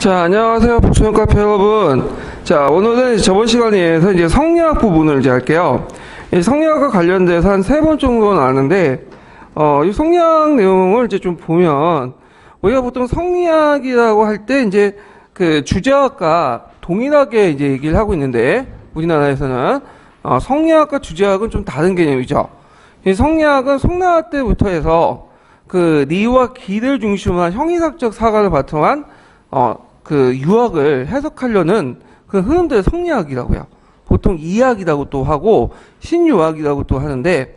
자, 안녕하세요. 복수형 카페 여러분. 자, 오늘은 저번 시간에 이어서 이제 성리학 부분을 이제 할게요. 이 성리학과 관련돼서 한 3번 정도 나왔는데, 이 성리학 내용을 이제 좀 보면, 우리가 보통 성리학이라고 할 때 이제 그 주제학과 동일하게 이제 얘기를 하고 있는데, 우리나라에서는, 성리학과 주제학은 좀 다른 개념이죠. 이 성리학은 송나라 때부터 해서 그 리와 기를 중심으로 한 형이상적 사관을 바탕한 그 유학을 해석하려는 그 흐름들을 성리학이라고요. 보통 이학이라고 또 하고 신유학이라고 또 하는데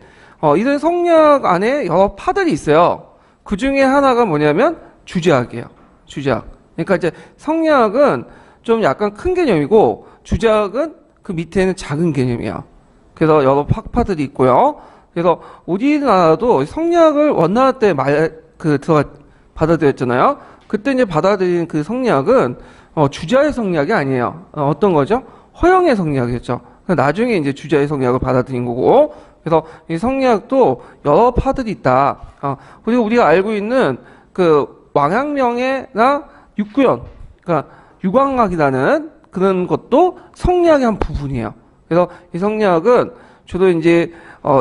이런 성리학 안에 여러 파들이 있어요. 그 중에 하나가 뭐냐면 주제학이에요. 주제학. 그러니까 이제 성리학은 좀 약간 큰 개념이고 주제학은 그 밑에는 작은 개념이에요. 그래서 여러 학파들이 있고요. 그래서 우리나라도 성리학을 원나라 때 받아들였잖아요. 그때 이제 받아들인 그 성리학은 주자의 성리학이 아니에요. 어떤 거죠? 허영의 성리학이었죠. 나중에 이제 주자의 성리학을 받아들인 거고, 그래서 이 성리학도 여러 파들이 있다. 그리고 우리가 알고 있는 그 왕양명예나 육구연, 그러니까 유광학이라는 그런 것도 성리학의 한 부분이에요. 그래서 이 성리학은 주로 이제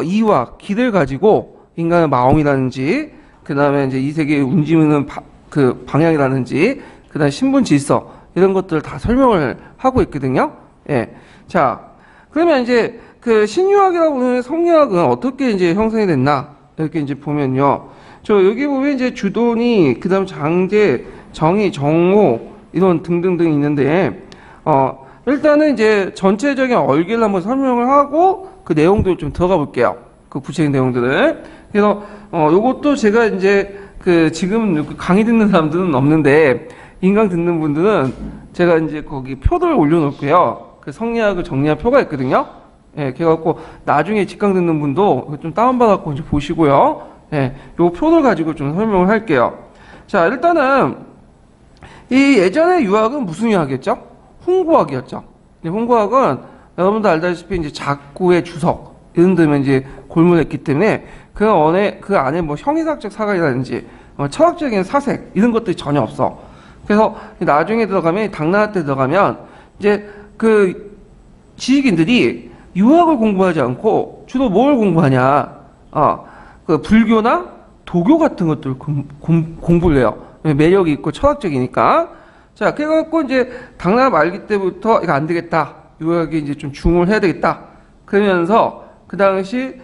이와 기를 가지고 인간의 마음이라든지, 그 다음에 이제 이 세계에 움직이는 그 방향이라든지, 그 다음에 신분 질서, 이런 것들을 다 설명을 하고 있거든요. 예. 자, 그러면 이제 그 신유학이라고 하는 성리학은 어떻게 이제 형성이 됐나? 이렇게 이제 보면요. 저 여기 보면 이제 주돈이, 그 다음 장제, 정의, 정호, 이런 등등등 있는데, 일단은 이제 전체적인 얼개를 한번 설명을 하고 그 내용들을 좀 들어가 볼게요. 그 구체적인 내용들을. 그래서, 요것도 제가 이제 지금 강의 듣는 사람들은 없는데, 인강 듣는 분들은 제가 이제 거기 표를 올려놓을게요. 그 성리학을 정리한 표가 있거든요. 예, 그래갖고 나중에 직강 듣는 분도 좀 다운받아갖고 이제 보시고요. 예, 요 표를 가지고 좀 설명을 할게요. 자, 일단은, 이 예전의 유학은 무슨 유학이었죠? 홍구학이었죠. 홍구학은 여러분도 알다시피 이제 작구의 주석, 이런 데면 이제 골몰했기 때문에 그 안에 뭐 형이상적 사관이라든지 철학적인 사색 이런 것들이 전혀 없어. 그래서 나중에 들어가면 당나라 때 들어가면 이제 그 지식인들이 유학을 공부하지 않고 주로 뭘 공부하냐? 그 불교나 도교 같은 것들 공부를 해요. 매력이 있고 철학적이니까. 자, 그래갖고 이제 당나라 말기 때부터 이거 안 되겠다. 유학이 이제 좀 중흥을 해야 되겠다. 그러면서 그 당시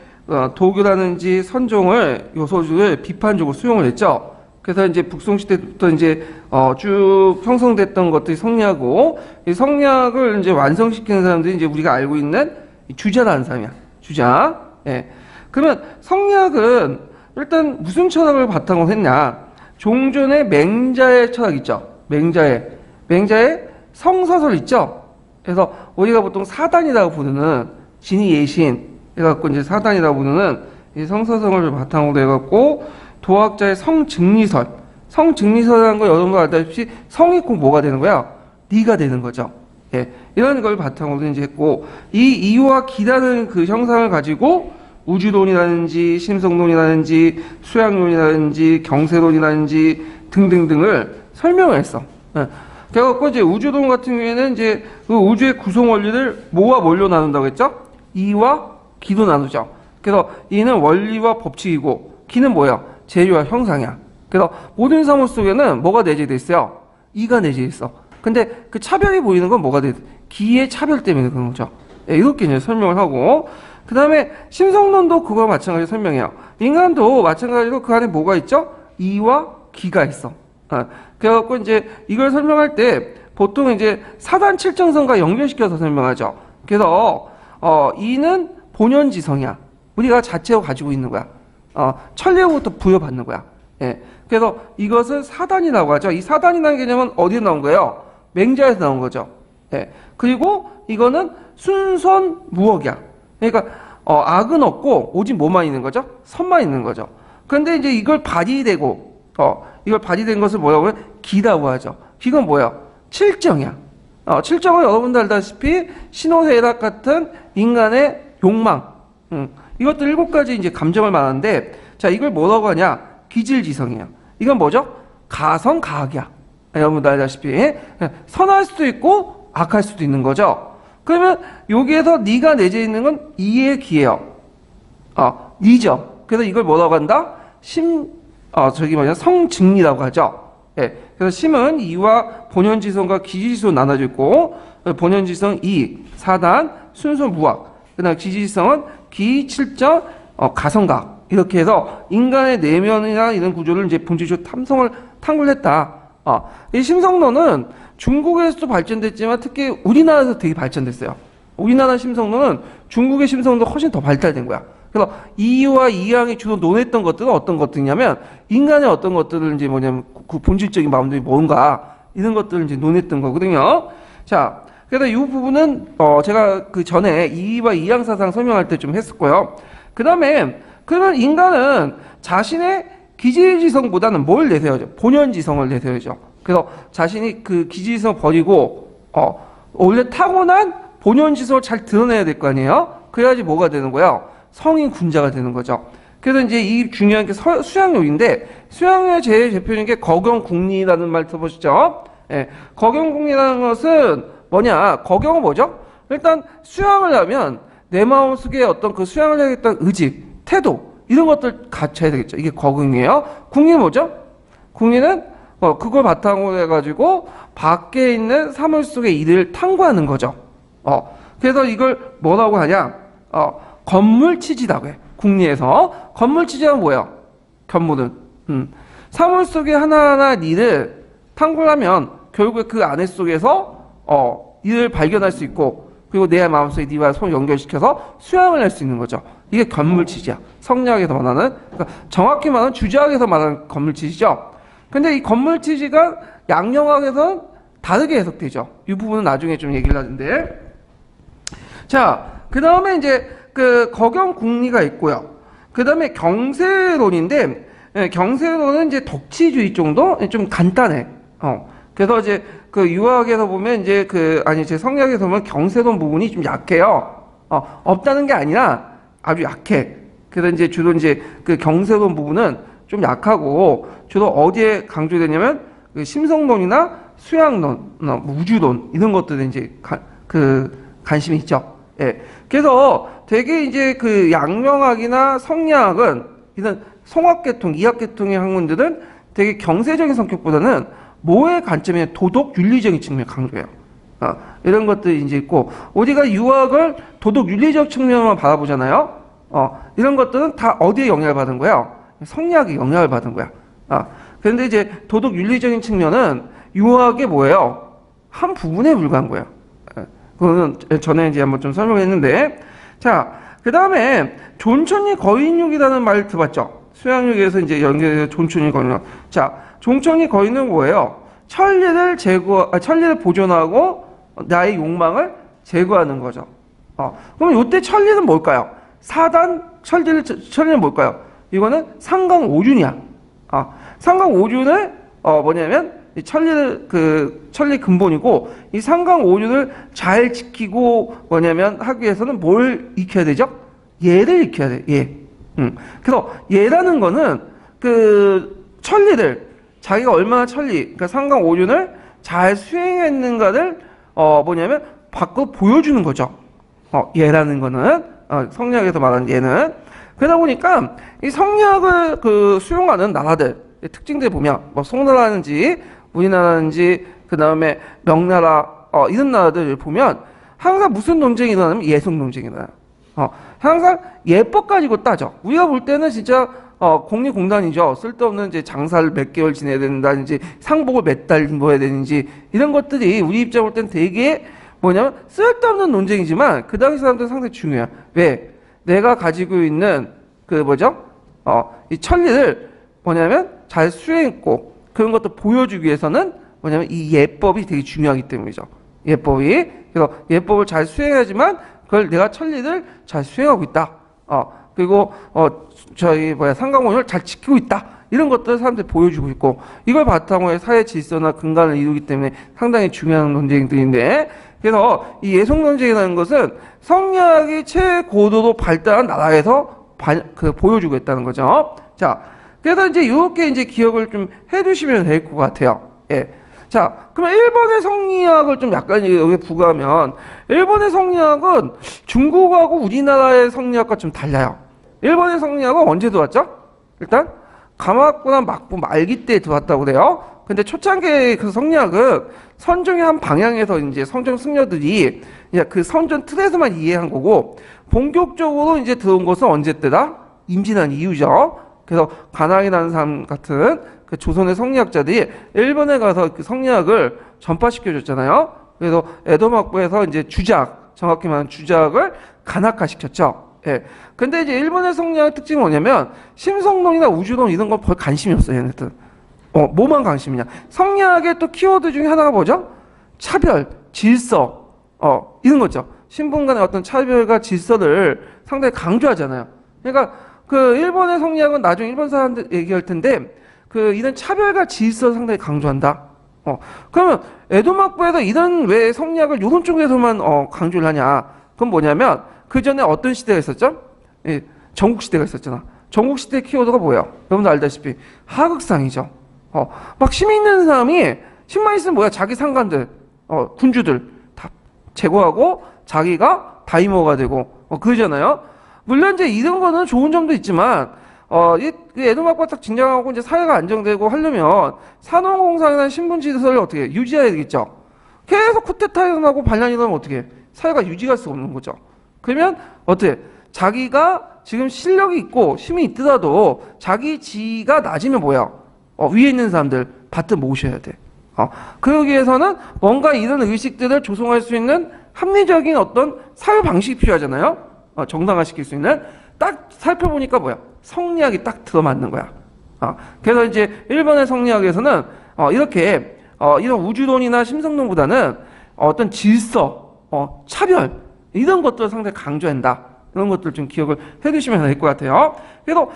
도교라든지 선종을 요소주를 비판적으로 수용을 했죠. 그래서 이제 북송시대 때부터 이제 쭉 형성됐던 것들이 성리하고, 이 성리학을 이제 완성시키는 사람들이 이제 우리가 알고 있는 주자라는 사람이야. 주자. 예. 그러면 성리학은 일단 무슨 철학을 바탕으로 했냐? 종전의 맹자의 철학 있죠. 맹자의 성서설 있죠. 그래서 우리가 보통 사단이라고 부르는 진이 예신 해갖고 이제 사단이라고 부르는 이 성서성을 바탕으로 해갖고 도학자의 성증리설이라는 거 여러분도 알다시피 성이 꼭 뭐가 되는 거야? 리가 되는 거죠. 예, 이런 걸 바탕으로 이제 했고, 이 이와 기라는 그 형상을 가지고 우주론이라든지 심성론이라든지 수양론이라든지 경세론이라든지 등등등을 설명을 했어. 예. 그래갖고 이제 우주론 같은 경우에는 이제 그 우주의 구성 원리를 뭐와 뭘로 나눈다고 했죠? 이와 기로 나누죠. 그래서 이는 원리와 법칙이고 기는 뭐야? 재료와 형상이야. 그래서 모든 사물 속에는 뭐가 내재되어 있어요? 이가 내재되어 있어. 근데 그 차별이 보이는 건 뭐가 돼? 기의 차별 때문에 그런 거죠. 예, 이렇게 이제 설명을 하고, 그 다음에 심성론도 그거와 마찬가지로 설명해요. 인간도 마찬가지로 그 안에 뭐가 있죠? 이와 기가 있어. 그래갖고 이제 이걸 설명할 때 보통 이제 사단 칠정성과 연결시켜서 설명하죠. 그래서 이는 본연지성이야. 우리가 자체로 가지고 있는 거야. 천리로부터 부여받는 거야. 예. 그래서 이것을 사단이라고 하죠. 이 사단이라는 개념은 어디에 나온 거예요? 맹자에서 나온 거죠. 예. 그리고 이거는 순선 무억이야. 그러니까 악은 없고 오직 뭐만 있는 거죠? 선만 있는 거죠. 그런데 이제 이걸 발휘되고 이걸 발휘된 것을 뭐라고 하면 기라고 하죠. 기가 뭐야? 칠정이야. 칠정은 여러분들 알다시피 신호회락 같은 인간의 욕망, 이것들 7가지 이제 감정을 말하는데, 자, 이걸 뭐라고 하냐? 기질지성이에요. 이건 뭐죠? 가성가학이야. 여러분도 알다시피 선할 수도 있고 악할 수도 있는 거죠. 그러면 여기에서 니가 내재 있는 건 이의 기예요. 니죠. 그래서 이걸 뭐라고 한다? 성직리라고 하죠. 예. 그래서 심은 이와 본현지성과 기지지성으로 나눠져 있고, 본현지성 2, 4단, 순서 무학. 그다음 기지지성은 기, 7점, 가성각. 이렇게 해서 인간의 내면이나 이런 구조를 이제 본질적으로 탐구를 했다. 이 심성론은 중국에서도 발전됐지만 특히 우리나라에서 되게 발전됐어요. 우리나라 심성론은 중국의 심성론도 훨씬 더 발달된 거야. 그래서 이와 이양이 주로 논했던 것들은 어떤 것들이냐면 인간의 어떤 것들을 이제 뭐냐면 그 본질적인 마음들이 뭔가 이런 것들을 이제 논했던 거거든요. 자, 그래서 이 부분은 제가 그 전에 이와 이양 사상 설명할 때 좀 했었고요. 그다음에 그러면 인간은 자신의 기질지성보다는 뭘 내세워야죠? 본연지성을 내세워야죠. 그래서 자신이 그 기질지성 버리고 원래 타고난 본연지성을 잘 드러내야 될 거 아니에요? 그래야지 뭐가 되는 거예요? 성인 군자가 되는 거죠. 그래서 이제 이 중요한 게 수양욕인데 수양욕의 제일 대표적인 게 거경궁리라는 말 들어보시죠? 예, 거경궁리라는 것은 뭐냐? 거경은 뭐죠? 일단 수양을 하면 내 마음속에 어떤 그 수양을 하겠다는 의지, 태도 이런 것들 갖춰야 되겠죠. 이게 거경이에요. 궁리는 뭐죠? 궁리는 그걸 바탕으로 해가지고 밖에 있는 사물 속의 일을 탐구하는 거죠. 그래서 이걸 뭐라고 하냐? 건물치지라고 해. 궁리에서 건물치지는 뭐예요? 견물은 사물 속에 하나하나 일을 탐구를 하면 결국에 그 안에 속에서 일을 발견할 수 있고 그리고 내 마음속에 니와 손을 연결시켜서 수양을 할 수 있는 거죠. 이게 건물치지야. 성리학에서 말하는 그러니까 정확히 말하면 주자학에서 말하는 건물치지죠. 근데 이 건물치지가 양영학에서는 다르게 해석되죠. 이 부분은 나중에 좀 얘기를 하는데 자, 그 다음에 이제 그 거경궁리가 있고요. 그 다음에 경세론인데 경세론은 이제 덕치주의 정도 좀 간단해. 그래서 이제 그 유학에서 보면 이제 제 성리학에서 보면 경세론 부분이 좀 약해요. 없다는 게 아니라 아주 약해. 그래서 이제 주로 이제 그 경세론 부분은 좀 약하고 주로 어디에 강조되냐면 그 심성론이나 수양론, 우주론 이런 것들에 이제 관심이 있죠. 예. 그래서 되게 이제 그 양명학이나 성리학은 이런 성학계통, 이학계통의 학문들은 되게 경세적인 성격보다는 뭐의 관점에 도덕 윤리적인 측면을 강조해요. 이런 것들이 이제 있고 우리가 유학을 도덕 윤리적 측면만 바라보잖아요. 이런 것들은 다 어디에 영향을 받은 거예요? 성리학에 영향을 받은 거야. 그런데 이제 도덕 윤리적인 측면은 유학의 뭐예요? 한 부분에 불과한 거예요. 그거는 전에 이제 한번 좀 설명했는데, 자, 그 다음에 존천이 거인육이라는 말 들어봤죠? 수양육에서 이제 연결해서 존천이 거인육. 자, 존천이 거인은 뭐예요? 천리를 보존하고 나의 욕망을 제거하는 거죠. 그럼 이때 천리는 뭘까요? 사단 천리는 뭘까요? 이거는 상강오륜이야. 상강오륜을 뭐냐면 이 천리 근본이고 이 상강오륜을 잘 지키고 뭐냐면 하기 위해서는 뭘 익혀야 되죠? 예를 익혀야 돼. 예. 그래서 예라는 거는 그 천리를 자기가 얼마나 그러니까 상강오륜을 잘 수행했는가를 뭐냐면 밖으로 보여주는 거죠. 예라는 거는 성리학에서 말하는 예는 그러다 보니까 이 성리학을 수용하는 나라들 특징들 보면 뭐 송나라든지 우리나라든지 그 다음에 명나라 이런 나라들 보면 항상 무슨 논쟁이 일어나면 예성 논쟁이 일어나요. 항상 예법 가지고 따져. 우리가 볼 때는 진짜 공리공단이죠. 쓸데없는 이제 장사를 몇 개월 지내야 된다든지 상복을 몇 달 입어야 되는지 이런 것들이 우리 입장으로 볼 때는 되게 뭐냐면 쓸데없는 논쟁이지만 그 당시 사람들은 상당히 중요해요. 왜? 내가 가지고 있는 이 천리를 뭐냐면 잘 수행했고 그런 것도 보여주기 위해서는 뭐냐면 이 예법이 되게 중요하기 때문이죠. 예법이. 그래서 예법을 잘 수행하지만 그걸 내가 천리를 잘 수행하고 있다. 그리고 상강원을 잘 지키고 있다. 이런 것들을 사람들이 보여주고 있고 이걸 바탕으로 해 사회 질서나 근간을 이루기 때문에 상당히 중요한 논쟁들인데 그래서 이 예속 논쟁이라는 것은 성리학이 최고도로 발달한 나라에서 보여주고 있다는 거죠. 자, 그래서 이제 이렇게 이제 기억을 좀 해두시면 될 것 같아요. 예. 자, 그러면 일본의 성리학을 좀 약간 여기 부과하면, 일본의 성리학은 중국하고 우리나라의 성리학과 좀 달라요. 일본의 성리학은 언제 들어왔죠? 일단 가마쿠라 막부 말기 때 들어왔다고 그래요. 근데 초창기 그 성리학은 선종의 한 방향에서 이제 성종 승려들이 이제 그 선전 틀에서만 이해한 거고, 본격적으로 이제 들어온 것은 언제 때다? 임진한 이후죠. 그래서 가나이라는 사람 같은 그 조선의 성리학자들이 일본에 가서 그 성리학을 전파시켜줬잖아요. 그래서 에도 막부에서 이제 주작, 정확히 말하면 주작을 간학화시켰죠. 예. 근데 이제 일본의 성리학의 특징은 뭐냐면 심성론이나 우주론 이런 건 별 관심이 없어요, 얘네들. 뭐만 관심이냐? 성리학의 또 키워드 중에 하나가 뭐죠? 차별, 질서, 이런 거죠. 신분 간의 어떤 차별과 질서를 상당히 강조하잖아요. 그러니까 그 일본의 성리학은 나중에 일본 사람들 얘기할 텐데 그 이런 차별과 질서를 상당히 강조한다. 그러면 에도 막부에서 이런 왜 성리학을 이런 쪽에서만 강조를 하냐? 그건 뭐냐면 그 전에 어떤 시대가 있었죠? 예, 전국 시대가 있었잖아. 전국 시대 키워드가 뭐예요? 여러분도 알다시피 하극상이죠. 막 힘이 있는 사람이 힘만 있으면 뭐야? 자기 상관들, 군주들 다 제거하고 자기가 다이모가 되고 그러잖아요. 물론 이제 이런 거는 좋은 점도 있지만 이 에도 막부가 딱 진정하고 이제 사회가 안정되고 하려면 산업공상이나 신분지대를 어떻게 유지해야 되겠죠. 계속 쿠데타 일어나고 반란이 일어나면 어떻게 사회가 유지할 수 없는 거죠. 그러면 어떻게 자기가 지금 실력이 있고 힘이 있더라도 자기 지위가 낮으면 뭐야? 위에 있는 사람들 밭을 모셔야 돼. 그러기 위해서는 뭔가 이런 의식들을 조성할 수 있는 합리적인 어떤 사회 방식이 필요하잖아요. 정당화시킬 수 있는. 딱 살펴보니까 뭐야? 성리학이 딱 들어맞는 거야. 그래서 이제 일본의 성리학에서는 이렇게 이런 우주론이나 심성론보다는 어떤 질서, 차별 이런 것들을 상당히 강조한다. 이런 것들 좀 기억을 해두시면 될 것 같아요. 그래서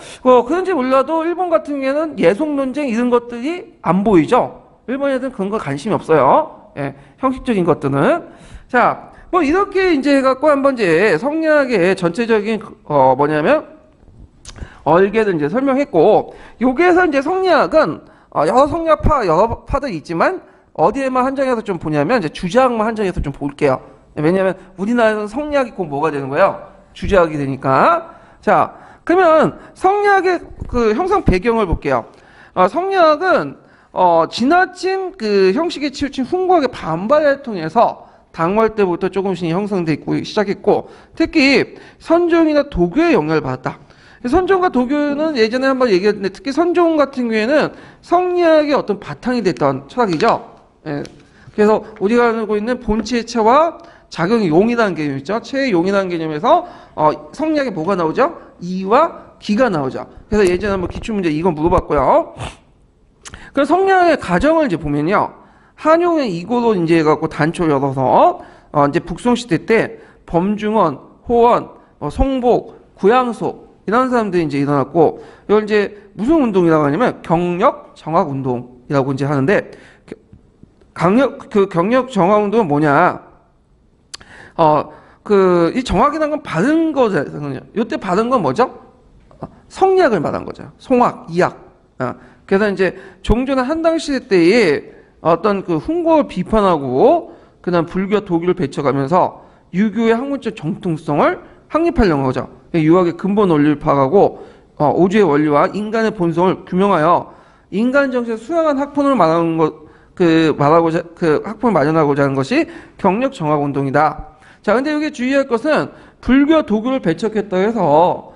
그런지 몰라도 일본 같은 경우에는 예속 논쟁 이런 것들이 안 보이죠. 일본 애들은 그런 거 관심이 없어요. 예, 형식적인 것들은. 자, 뭐 이렇게 이제 해갖고 한번 이제 성리학의 전체적인 뭐냐면 얼개를 이제 설명했고, 여기에서 이제 성리학은 여러 성리학파 여러 파들이 있지만 어디에만 한정해서 좀 보냐면 이제 주자학만 한정해서 좀 볼게요. 왜냐하면 우리나라에서는 성리학이 곧 뭐가 되는 거예요? 주자학이 되니까. 자, 그러면 성리학의 그 형성 배경을 볼게요. 성리학은 지나친 그 형식에 치우친 훈구학의 반발을 통해서 당월 때부터 조금씩 형성돼 있고 시작했고, 특히 선종이나 도교의 영향을 받았다. 선종과 도교는 예전에 한번 얘기했는데 특히 선종 같은 경우에는 성리학의 어떤 바탕이 됐던 철학이죠. 예. 그래서 우리가 알고 있는 본체의 체와 작용의 용이라는 개념 있죠. 체의 용이라는 개념에서 성리학에 뭐가 나오죠? 이와 기가 나오죠. 그래서 예전에 한번 기출문제 이거 물어봤고요. 그래서 성리학의 가정을 이제 보면요. 한용의 이고로 이제 해갖고 단초 열어서 이제 북송시대 때 범중원, 호원, 송복, 구양소 이런 사람들이 이제 일어났고, 이걸 이제 무슨 운동이라고 하냐면 경력 정학 운동이라고 이제 하는데, 경력 정학 운동은 뭐냐? 이 정학이라는 건 바른 거잖아요. 이때 바른 건 뭐죠? 성리학을 말한 거죠. 송학, 이학. 그래서 이제 종전의 한당 시대 때에 어떤 그 훈구를 비판하고 그다음 불교와 도교를 배쳐가면서 유교의 학문적 정통성을 확립하려는 거죠. 유학의 근본 원리를 파악하고 오주의 원리와 인간의 본성을 규명하여 인간 정신을 수양한 학문을 말하는 학문을 마련하고자 하는 것이 경력 정학 운동이다. 자, 근데 여기 주의할 것은 불교 도교를 배척했다 해서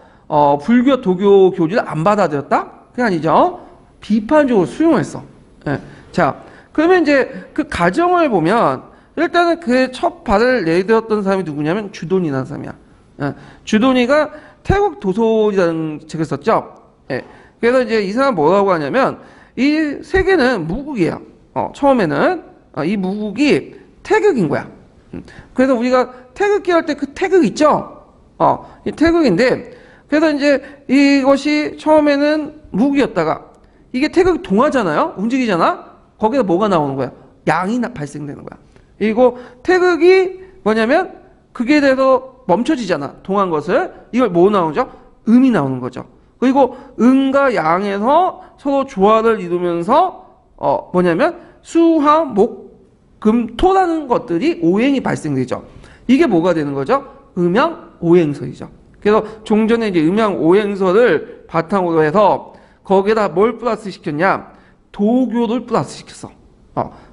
불교 도교 교리를 안 받아들였다? 그게 아니죠. 비판적으로 수용했어. 예. 자, 그러면 이제 그 가정을 보면 일단은 그 첫 발을 내딛었던 사람이 누구냐면 주돈이라는 사람이야. 예. 주돈이가 태국 도솔이라는 책을 썼죠. 예. 그래서 이제 이 사람 뭐라고 하냐면 이 세계는 무국이에요. 처음에는 이 무국이 태극인 거야. 그래서 우리가 태극기 할 때 그 태극 있죠? 이 태극인데, 그래서 이제 이것이 처음에는 무국이었다가 이게 태극이 동하잖아요? 움직이잖아? 거기서 뭐가 나오는 거야? 양이 발생되는 거야. 그리고 태극이 뭐냐면 그게 대해서 멈춰지잖아. 동한 것을. 이걸 뭐 나오죠? 음이 나오는 거죠. 그리고 음과 양에서 서로 조화를 이루면서 뭐냐면 수화, 목, 금, 토라는 것들이 오행이 발생되죠. 이게 뭐가 되는 거죠? 음양 오행설이죠. 그래서 종전에 이제 음양 오행설을 바탕으로 해서 거기에다 뭘 플러스 시켰냐? 도교를 플러스 시켰어.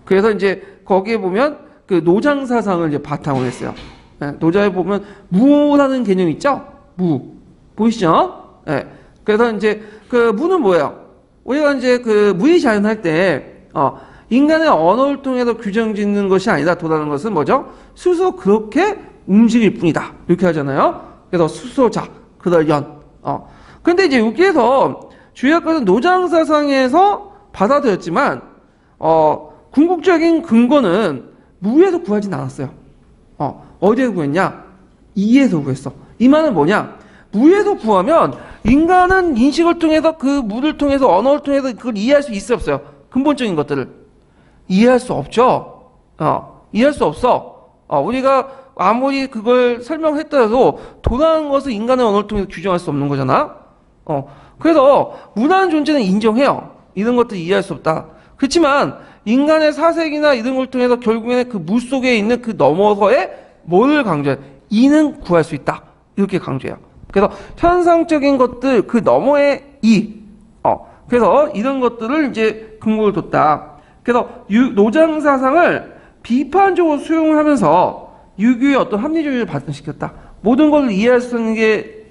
그래서 이제 거기에 보면 그 노장사상을 이제 바탕으로 했어요. 예, 노자에 보면 무라는 개념 있죠? 무. 보이시죠? 예. 그래서 이제 그 무는 뭐예요? 우리가 이제 그 무의자연 할 때, 인간의 언어를 통해서 규정 짓는 것이 아니다. 도라는 것은 뭐죠? 스스로 그렇게 움직일 뿐이다. 이렇게 하잖아요. 그래서 수소자, 그다음 연. 근데 이제 여기에서 주약과는 노장사상에서 받아들였지만, 궁극적인 근거는 무에서 구하진 않았어요. 어디에서 구했냐? 이에서 구했어. 이 말은 뭐냐? 무에서 구하면 인간은 인식을 통해서 그 무를 통해서 언어를 통해서 그걸 이해할 수 있어 없어요? 근본적인 것들을 이해할 수 없죠. 이해할 수 없어. 우리가 아무리 그걸 설명했더라도 도라는 것을 인간의 언어를 통해서 규정할 수 없는 거잖아. 그래서 무라는 존재는 인정해요. 이런 것들 이해할 수 없다. 그렇지만 인간의 사색이나 이런 걸 통해서 결국에는 그 물 속에 있는 그 너머서의 뭐를 강조해? 이는 구할 수 있다. 이렇게 강조해요. 그래서 현상적인 것들 그 너머의 이. 그래서 이런 것들을 이제 근거를 뒀다. 그래서 노장사상을 비판적으로 수용을 하면서 유교의 어떤 합리주의를 발전시켰다. 모든 걸 이해할 수 있는 게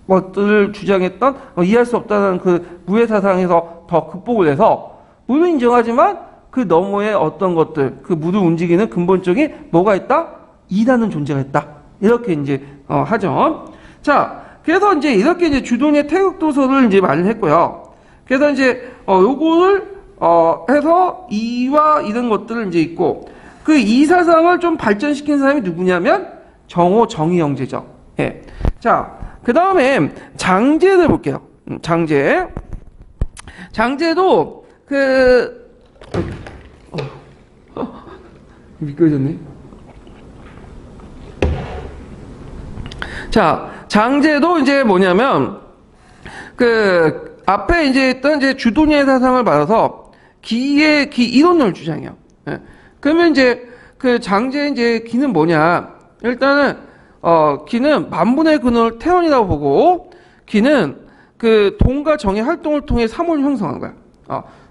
것들을 주장했던 이해할 수 없다는 그 무의 사상에서 더 극복을 해서 무를 인정하지만 그 너머의 어떤 것들 그 무를 움직이는 근본적인 뭐가 있다? 이라는 존재가 있다. 이렇게 이제 하죠. 자, 그래서 이제 이렇게 이제 주동의 태극도서를 이제 마련했고요. 그래서 이제 요거를 해서 이와 이런 것들을 이제 있고 그 이 사상을 좀 발전시킨 사람이 누구냐면 정호 정의 형제죠. 예. 자, 그 다음에 장제를 볼게요. 장제. 장제도 미끄러졌네. 자, 장제도 이제 뭐냐면 그 앞에 이제 했던 이제 주도니의 사상을 받아서 기 이론을 주장해요. 예. 그러면 이제 그 장제 이제 기는 뭐냐? 일단은 기는 만분의 근원을 태원이라고 보고 기는 그 동과 정의 활동을 통해 사물을 형성한 거야.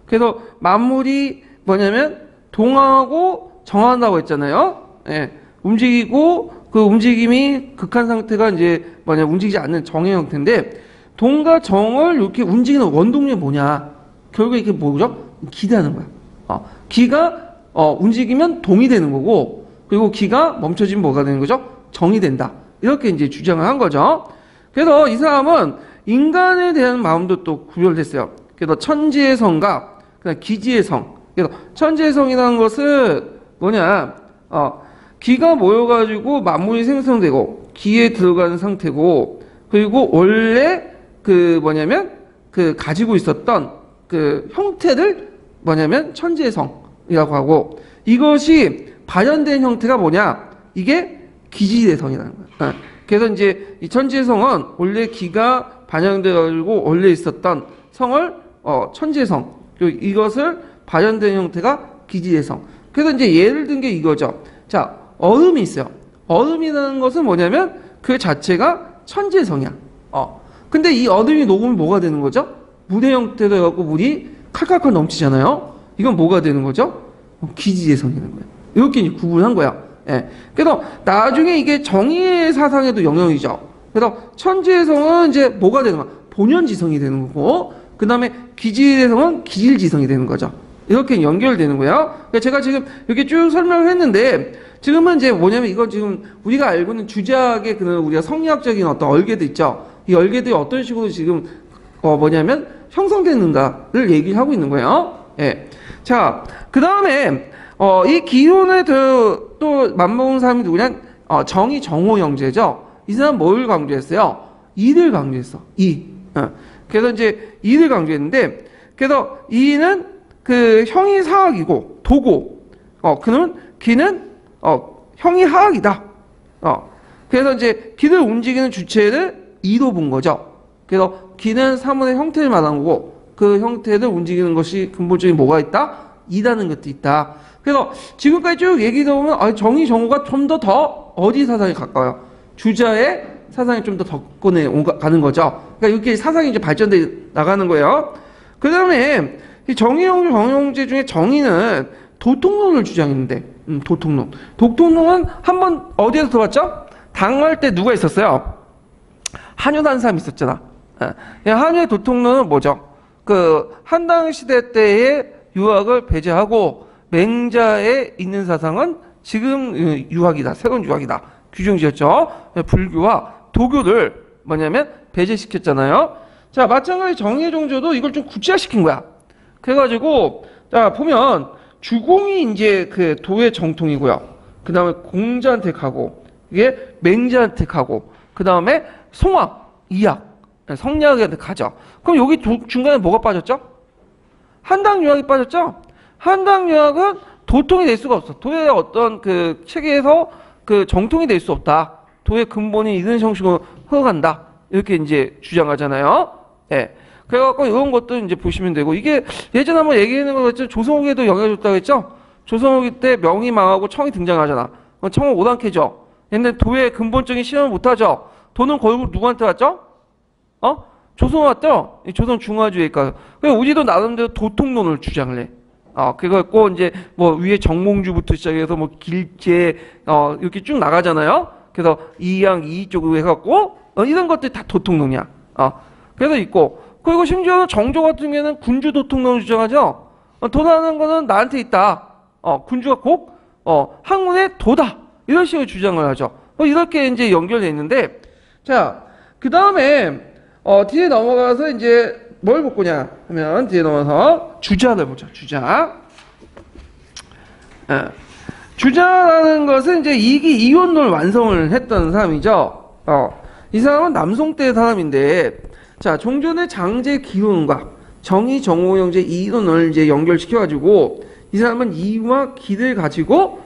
그래서 만물이 뭐냐면 동하고 정한다고 했잖아요. 예. 움직이고 그 움직임이 극한 상태가 이제 뭐냐 움직이지 않는 정의 형태인데 동과 정을 이렇게 움직이는 원동력이 뭐냐? 결국에 이게 뭐죠? 기라는 거야. 기가 움직이면 동이 되는 거고 그리고 기가 멈춰지면 뭐가 되는 거죠? 정이 된다. 이렇게 이제 주장을 한 거죠. 그래서 이 사람은 인간에 대한 마음도 또 구별했어요. 그래서 천지의 성과 그다음 기지의 성. 그래서 천지의 성이라는 것은 뭐냐? 기가 모여가지고 만물이 생성되고 기에 들어가는 상태고 그리고 원래 그 뭐냐면 그 가지고 있었던 그 형태를 뭐냐면 천지의 성이라고 하고 이것이 발현된 형태가 뭐냐? 이게 기지대성이라는 거예요. 그래서 이제 이 천지의 성은 원래 기가 반영돼가지고 원래 있었던 성을 천지의 성 그리고 이것을 발현된 형태가 기지대성. 그래서 이제 예를 든 게 이거죠. 자, 얼음이 있어요. 얼음이라는 것은 뭐냐면 그 자체가 천지의 성이야. 근데 이 얼음이 녹으면 뭐가 되는 거죠? 물의 형태로 해갖고 물이 칼칼칼 넘치잖아요. 이건 뭐가 되는 거죠? 기지의 성이 되는 거예요. 이렇게 이제 구분한 거야. 예. 그래서 나중에 이게 정의의 사상에도 영향이죠. 그래서 천지의 성은 이제 뭐가 되는 거야? 본연지성이 되는 거고, 그 다음에 기지의 성은 기질지성이 되는 거죠. 이렇게 연결되는 거예요. 그러니까 제가 지금 이렇게 쭉 설명을 했는데, 지금은 이제 뭐냐면 이건 지금 우리가 알고 있는 주작의 그런 우리가 성리학적인 어떤 얼개도 있죠. 이 얼개들이 어떤 식으로 지금 뭐냐면 형성되는가를 얘기하고 있는 거예요. 예. 자, 그 다음에 이 기혼에 또 맞먹은 사람이 누구냐? 정의 정호 형제죠. 이 사람 뭘 강조했어요? 이를 강조했어. 이. 그래서 이제 이를 강조했는데, 그래서 이는 그 형이 사학이고 도고, 그는 기는 형이 하학이다. 그래서 이제 기를 움직이는 주체를 이로 본 거죠. 그래서 기는 사물의 형태를 말하는 거고 그 형태를 움직이는 것이 근본적인 뭐가 있다? 이다는 것도 있다. 그래서 지금까지 쭉 얘기 들어보면 정의 정오가 좀 더 어디 사상에 가까워요? 주자의 사상이 좀 더 덕권에 가는 거죠. 그러니까 이렇게 사상이 이제 발전돼 나가는 거예요. 그 다음에 이 정의용주, 정의용제 중에 정의는 도통론을 주장했는데, 도통론. 도통론은 한번 어디에서 들어봤죠? 당할 때 누가 있었어요? 한유라는 사람이 있었잖아. 한유의 도통론은 뭐죠? 그 한당 시대 때의 유학을 배제하고 맹자에 있는 사상은 지금 유학이다. 새로운 유학이다. 규정 지었죠. 불교와 도교를 뭐냐면 배제시켰잖아요. 자, 마찬가지 정의의 종조도 이걸 좀 구체화시킨 거야. 그래가지고 자 보면 주공이 이제 그 도의 정통이고요. 그 다음에 공자한테 가고 이게 맹자한테 가고 그 다음에 송학, 이학, 성리학한테 가죠. 그럼 여기 중간에 뭐가 빠졌죠? 한당 유학이 빠졌죠. 한당 유학은 도통이 될 수가 없어. 도의 어떤 그 체계에서 그 정통이 될 수 없다. 도의 근본이 이런 형식으로 흘러간다. 이렇게 이제 주장하잖아요. 예. 그래갖고 이런 것도 이제 보시면 되고, 이게 예전에 한번 얘기하는 거 같죠? 조선후기에도 영향을 줬다고 했죠? 조선후기 때 명이 망하고 청이 등장하잖아. 청은 오당캐죠. 근데 도의 근본적인 실현을 못하죠. 도는 결국 누구한테 왔죠? 조선 왔죠? 조선 중화주의니까. 그래서 우리도 나름대로 도통론을 주장을 해. 그거 이제 뭐 위에 정몽주부터 시작해서 뭐 길제, 이렇게 쭉 나가잖아요? 그래서 이양, 이 쪽으로 해갖고, 이런 것들이 다 도통론이야. 그래서 있고, 그리고 심지어는 정조 같은 경우에는 군주 도통론을 주장하죠? 도라는 거는 나한테 있다. 군주가 꼭, 항문의 도다. 이런 식으로 주장을 하죠. 이렇게 이제 연결되어 있는데, 자, 그 다음에, 뒤에 넘어가서 이제 뭘 볼 거냐 하면, 뒤에 넘어가서 주자를 보죠. 주자. 주자라는 것은 이제 이기 이원론을 완성을 했던 사람이죠. 이 사람은 남송 때 사람인데, 자, 종전의 장제 기론과 정의 정오영제 이론을 이제 연결시켜가지고, 이 사람은 이와 기를 가지고,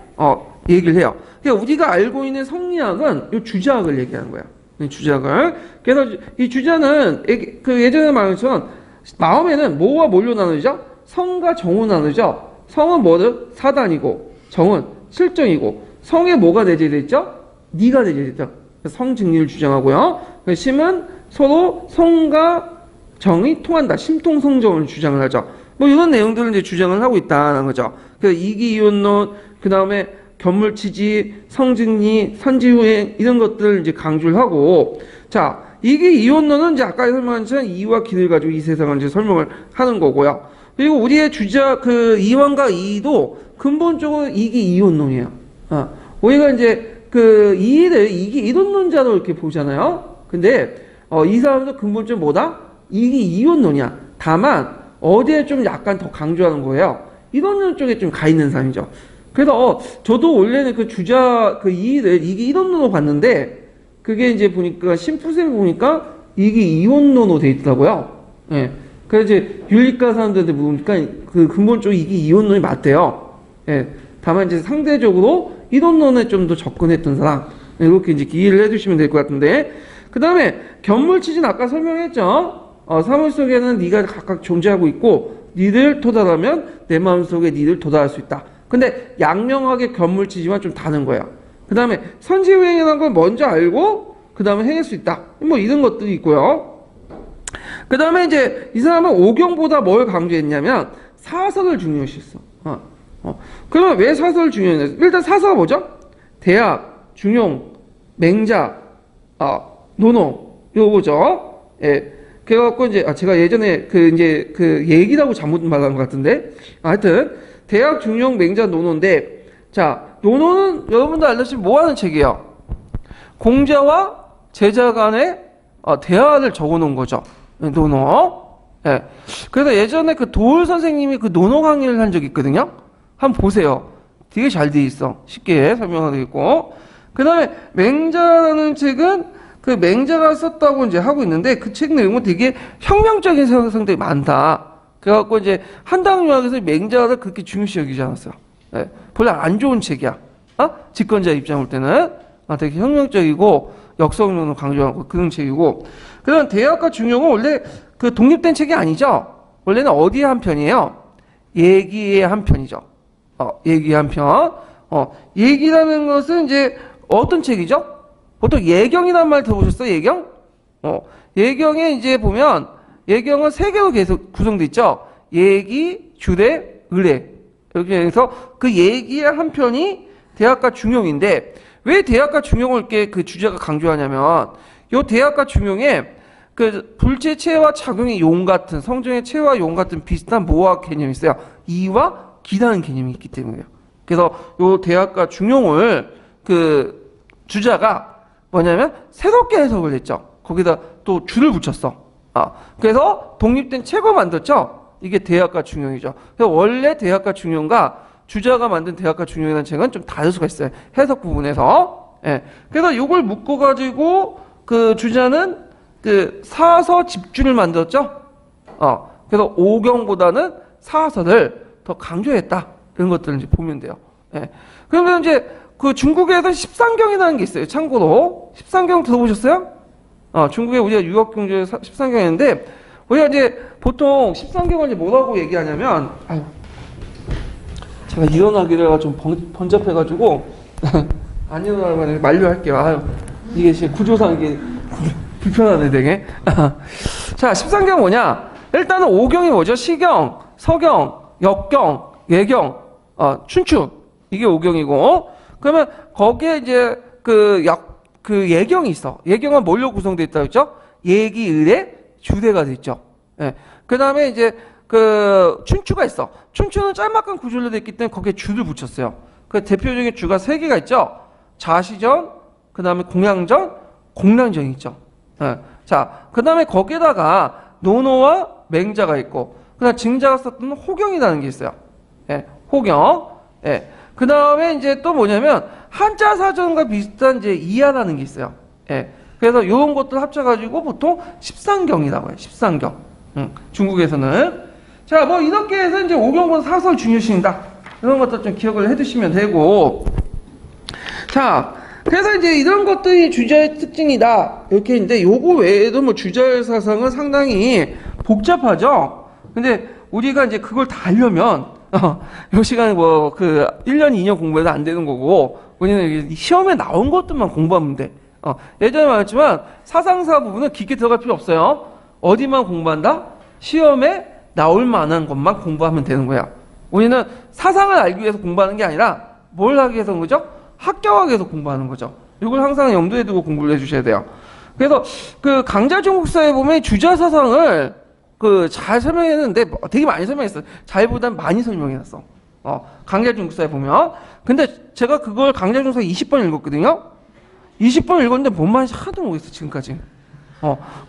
얘기를 해요. 그러니까 우리가 알고 있는 성리학은 이 주자학을 얘기하는 거야. 주자학을. 그래서 이 주자는 그 예전에 말한 것처럼 마음에는 뭐와 뭘로 나누죠? 성과 정으로 나누죠. 성은 뭐든 사단이고, 정은 실정이고, 성에 뭐가 내재되어 있죠? 니가 내재되어 있죠. 성증리를 주장하고요. 심은 서로 성과 정이 통한다. 심통성정을 주장을 하죠. 뭐 이런 내용들을 이제 주장을 하고 있다는 거죠. 그래서 이기이론론, 그 다음에 견물치지, 성증리, 선지후행 이런 것들을 이제 강조를 하고, 자, 이기이론론은 이제 아까 설명한 것처럼 이와 기를 가지고 이 세상을 이제 설명을 하는 거고요. 그리고 우리의 주자 그 이원과 이도 근본적으로 이기이론론이에요. 우리가 이제 그 이를 이기이론론자로 이렇게 보잖아요. 근데 이 사람도 근본적으로 뭐다? 이기이론론이야. 다만 어디에 좀 약간 더 강조하는 거예요. 이론론 쪽에 좀 가 있는 사람이죠. 그래서 저도 원래는 그 주자 그 이를 이기이론론으로 봤는데, 그게 이제 보니까 심푸스에 보니까 이기이론론으로 돼 있더라고요. 예. 그래서 이제 윤리과 사람들한테 물으니까 그 근본적으로 이기이론론이 맞대요. 예. 다만 이제 상대적으로 이론론에 좀 더 접근했던 사람, 이렇게 이제 이해를 해주시면 될 것 같은데, 그 다음에 견물치지는 아까 설명했죠. 사물 속에는 네가 각각 존재하고 있고, 니를 도달하면 내 마음속에 니를 도달할 수 있다. 근데 양명하게 견물치지만 좀 다른 거예요. 그 다음에 선지후행이라는 걸 먼저 알고 그 다음에 행할 수 있다. 뭐 이런 것들이 있고요. 그 다음에 이제 이 사람은 오경보다 뭘 강조했냐면 사설을 중요시했어. 그러면 왜 사설을 중요했냐? 일단 사설은 뭐죠? 대학, 중용, 맹자, 논어 요거죠. 예. 그래갖고 이제 제가 예전에 그 얘기라고 잘못 말한 것 같은데, 하여튼 대학, 중용, 맹자, 논어인데, 자, 논어는 여러분도 알다시피 뭐 하는 책이에요? 공자와 제자 간의 대화를 적어 놓은 거죠. 논어. 예. 그래서 예전에 그 도울 선생님이 그 논어 강의를 한 적이 있거든요. 한번 보세요. 되게 잘 돼 있어. 쉽게 설명하고 있고. 그 다음에 맹자라는 책은 그 맹자가 썼다고 이제 하고 있는데, 그 책 내용은 되게 혁명적인 생각들이 많다. 그래갖고 이제 한당유학에서 맹자를 그렇게 중요시 여기지 않았어요. 네. 별로 안 좋은 책이야. 집권자 입장 볼 때는 되게 혁명적이고 역성론을 강조하고 그런 책이고. 그다음 대학과 중용은 원래 그 독립된 책이 아니죠. 원래는 어디에 한 편이에요? 얘기의 한 편이죠. 얘기의 한 편. 얘기라는 것은 이제 어떤 책이죠? 보통 예경이라는 말 들어보셨어요? 예경? 예경에 이제 보면 예경은 세 개로 계속 구성되어 있죠. 얘기, 주례, 의례. 이렇게 해서 그 얘기의 한 편이 대학가 중용인데 왜 대학가 중용을 이렇게 그 주제가 강조하냐면 요 대학가 중용에 그 불체체와 작용의 용 같은 성정의 체와 용 같은 비슷한 모호한 개념이 있어요. 이와 기라는 개념이 있기 때문에요. 그래서 요 대학가 중용을 그 주자가 뭐냐면 새롭게 해석을 했죠. 거기다 또 줄을 붙였어. 그래서 독립된 책을 만들었죠. 이게 대학가 중용이죠. 그래서 원래 대학가 중용과 주자가 만든 대학가 중용이라는 책은 좀 다를 수가 있어요. 해석 부분에서. 예. 그래서 요걸 묶어가지고 그 주자는 그 사서 집주를 만들었죠. 그래서 오경보다는 사서를 더 강조했다. 이런 것들을 이제 보면 돼요. 예. 그러면 이제 그 중국에서 십상경이라는 게 있어요. 참고로. 십상경 들어보셨어요? 중국에 우리가 유학경제 십상경이었는데, 우리가 이제 보통 십상경을 이제 뭐라고 얘기하냐면, 제가 일어나기를 해가 좀 번잡해가지고, 안 일어나면 만류할게요. 이게 지금 구조상 이게 불편하네, 되게. 자, 십상경 뭐냐? 일단은 오경이 뭐죠? 시경, 서경, 역경, 예경, 춘추. 이게 오경이고, 그러면 거기에 이제 그 예경이 있어. 예경은 뭘로 구성되어 있다고 했죠? 얘기, 의례, 주례가 되어 있죠. 예. 그 다음에 이제 그 춘추가 있어. 춘추는 짤막한 구조로 되어 있기 때문에 거기에 주를 붙였어요. 그 대표적인 주가 세 개가 있죠. 자시전, 그 다음에 공양전, 공란전이 있죠. 예. 자, 그 다음에 거기에다가 노노와 맹자가 있고, 그 다음 증자가 썼던 호경이라는 게 있어요. 예. 호경. 예. 그 다음에 이제 또 뭐냐면 한자 사전과 비슷한 이제 이하라는 게 있어요. 예. 그래서 이런 것들 합쳐가지고 보통 십상경이라고 해요. 십상경. 중국에서는. 자, 뭐 이렇게 해서 이제 오경본 사설 중요시인다. 이런 것들 좀 기억을 해두시면 되고. 자, 그래서 이제 이런 것들이 주자의 특징이다. 이렇게 있는데 요거 외에도 뭐 주자의 사상은 상당히 복잡하죠. 근데 우리가 이제 그걸 다 하려면 요 시간에 뭐, 1년, 2년 공부해도 안 되는 거고, 우리는 시험에 나온 것들만 공부하면 돼. 예전에 말했지만, 사상사 부분은 깊게 들어갈 필요 없어요. 어디만 공부한다? 시험에 나올 만한 것만 공부하면 되는 거야. 우리는 사상을 알기 위해서 공부하는 게 아니라, 뭘 하기 위해서 그런 거죠? 합격하기 위해서 공부하는 거죠. 이걸 항상 염두에 두고 공부를 해주셔야 돼요. 그래서, 강자중국사에 보면 주자 사상을 잘 설명했는데 되게 많이 설명했어요. 잘보단 많이 설명해놨어. 강자중국사에 보면. 근데 제가 그걸 강자중국사 20번 읽었거든요. 20번 읽었는데 뭔 말인지 하나도 모르겠어, 지금까지.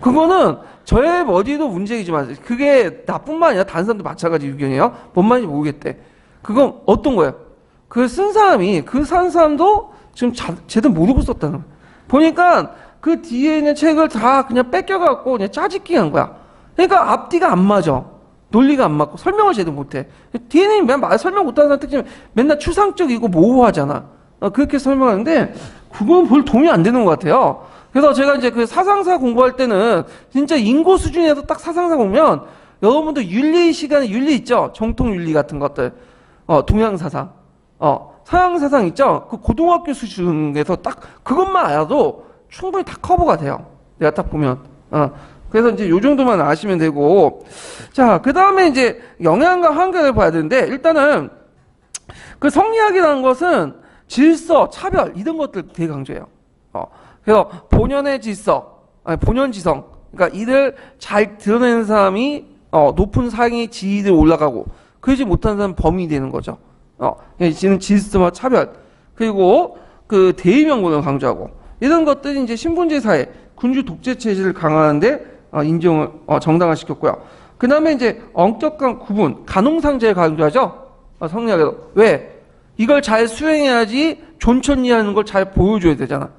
그거는 저의 머리도 문제이지만 그게 나뿐만 아니라 다른 사람도 마찬가지 의견이에요. 뭔 말인지 모르겠대. 그건 어떤 거예요? 그 쓴 사람이, 그 산 사람도 지금 제대로 모르고 썼다는 거예요. 보니까 그 뒤에 있는 책을 다 그냥 뺏겨갖고 그냥 짜집기 한 거야. 그러니까 앞뒤가 안 맞아. 논리가 안 맞고 설명을 제대로 못해. 뒤에는 맨날 설명 못하는 사람 특징은 맨날 추상적이고 모호하잖아. 그렇게 설명하는데 그건 별 도움이 안 되는 것 같아요. 그래서 제가 이제 그 사상사 공부할 때는 진짜 인고 수준에서 딱 사상사 보면 여러분들 윤리 시간에 윤리 있죠? 정통 윤리 같은 것들. 동양사상. 서양사상 있죠? 그 고등학교 수준에서 딱 그것만 알아도 충분히 다 커버가 돼요. 내가 딱 보면. 그래서 이제 요 정도만 아시면 되고. 자, 그 다음에 이제 영양과 한계를 봐야 되는데, 일단은 그 성리학이라는 것은 질서, 차별, 이런 것들 되게 강조해요. 그래서 본연의 질서, 본연지성. 그러니까 이를 잘 드러내는 사람이, 높은 상위 지위에 올라가고, 그러지 못하는 사람은 범인이 되는 거죠. 이는 질서와 차별. 그리고 그 대의명분을 강조하고, 이런 것들이 이제 신분제 사회, 군주 독재 체제를 강화하는데 인정을 정당화시켰고요. 그 다음에 이제 엄격한 구분, 간홍상제를 강조하죠. 성리학에서. 왜? 이걸 잘 수행해야지 존천리하는 걸 잘 보여줘야 되잖아.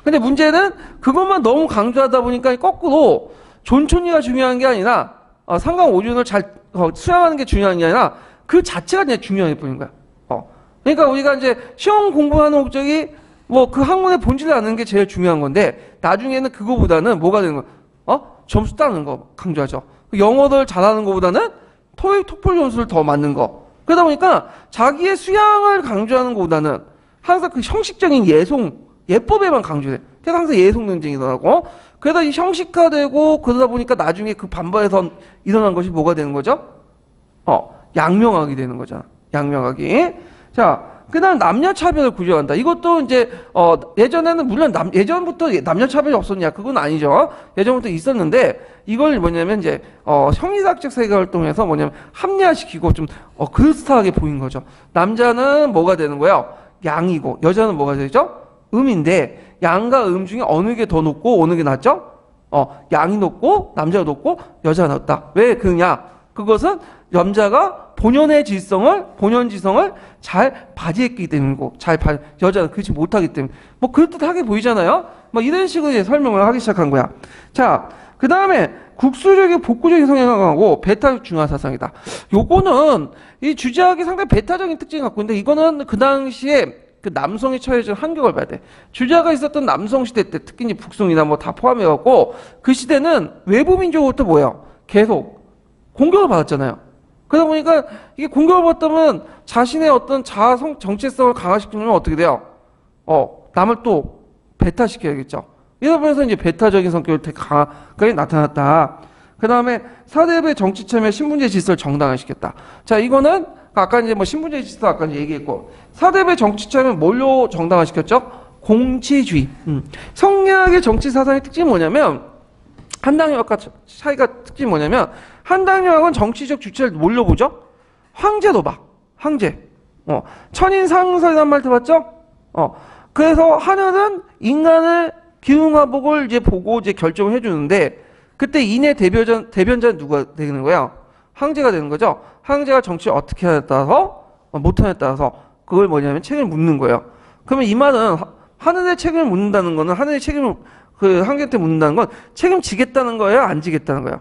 근데 문제는 그것만 너무 강조하다 보니까 거꾸로 존천리가 중요한 게 아니라 상강오륜을 잘 수행하는 게 중요한 게 아니라 그 자체가 그냥 중요해 보이는 거야. 그러니까 우리가 이제 시험 공부하는 목적이 뭐 그 학문의 본질을 아는 게 제일 중요한 건데 나중에는 그거보다는 뭐가 되는 거야? 점수 따는 거 강조하죠. 영어를 잘하는 것보다는 토익, 토플 점수를 더 맞는 거. 그러다 보니까 자기의 수양을 강조하는 것보다는 항상 그 형식적인 예법에만 강조해. 그래서 항상 예송 논쟁이더라고. 그러다 이 형식화되고 그러다 보니까 나중에 그 반발에서 일어난 것이 뭐가 되는 거죠? 양명학이 되는 거잖아. 양명학이. 자, 그 다음 남녀차별을 구조한다. 이것도 이제, 예전에는 물론 예전부터 남녀차별이 없었냐? 그건 아니죠. 예전부터 있었는데, 이걸 뭐냐면 이제, 형이삭적 세계를 통해서 뭐냐면 합리화시키고 좀, 그럴듯하게 보인 거죠. 남자는 뭐가 되는 거예요? 양이고, 여자는 뭐가 되죠? 음인데, 양과 음 중에 어느 게 더 높고 어느 게 낮죠? 양이 높고, 남자가 높고, 여자가 낮다. 왜 그러냐? 그것은 남자가 본연의 본연지성을 잘 발휘했기 때문이고, 여자는 그렇지 못하기 때문에. 뭐, 그럴듯하게 보이잖아요? 뭐, 이런 식으로 이제 설명을 하기 시작한 거야. 자, 그 다음에 국수적인 복구적인 성향을 강하고 배타적 중화 사상이다. 요거는 이 주제학이 상당히 배타적인 특징을 갖고 있는데, 이거는 그 당시에 그 남성이 처해진 환경을 봐야 돼. 주자가 있었던 남성 시대 때, 특히 이제 북송이나 뭐 다 포함해갖고, 그 시대는 외부 민족으로부터 뭐예요? 계속 공격을 받았잖아요. 그러다 보니까 이게 공격을 받다면 자신의 어떤 정체성을 강화시키려면 어떻게 돼요? 남을 또 배타시켜야겠죠. 이러다 보면서 이제 배타적인 성격을 되게 강하게 나타났다. 그 다음에 사대부의 정치 참여 신분제 질서를 정당화시켰다. 자, 이거는 아까 이제 뭐 신분제 질서 아까 이제 얘기했고, 사대부의 정치 참여 뭘로 정당화시켰죠? 공치주의. 성리학의 정치 사상의 특징이 뭐냐면, 한당유학과 차이가 특징이 뭐냐면, 한당유학은 정치적 주체를 뭘로 보죠? 황제로 봐. 황제. 천인상설이란 말 들어봤죠? 그래서 하늘은 인간의 기흉화복을 이제 보고 이제 결정을 해주는데, 그때 인의 대변자는 누가 되는 거야? 황제가 되는 거죠. 황제가 정치를 어떻게 하냐에 따라서, 못하냐에 따라서, 그걸 뭐냐면 책임을 묻는 거예요. 그러면 이 말은, 하늘의 책임을 묻는다는 거는, 하늘의 책임을, 황제한테 묻는다는 건 책임지겠다는 거예요? 안 지겠다는 거야?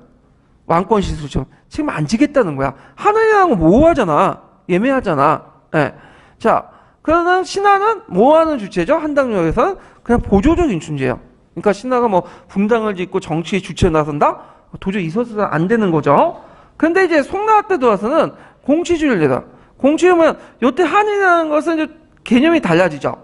왕권 시술처럼. 책임 안 지겠다는 거야. 하늘이라는 건 모호하잖아. 예매하잖아. 예. 자, 그러면 신하는 뭐 하는 주체죠? 한당역에서는 그냥 보조적인 존재예요. 그러니까 신하가 뭐 분당을 짓고 정치의 주체에 나선다? 도저히 있어서는 안 되는 거죠. 근데 이제 송나라 때 들어와서는 공치주의를 내다. 공치주의면 요때 한이라는 것은 이제 개념이 달라지죠.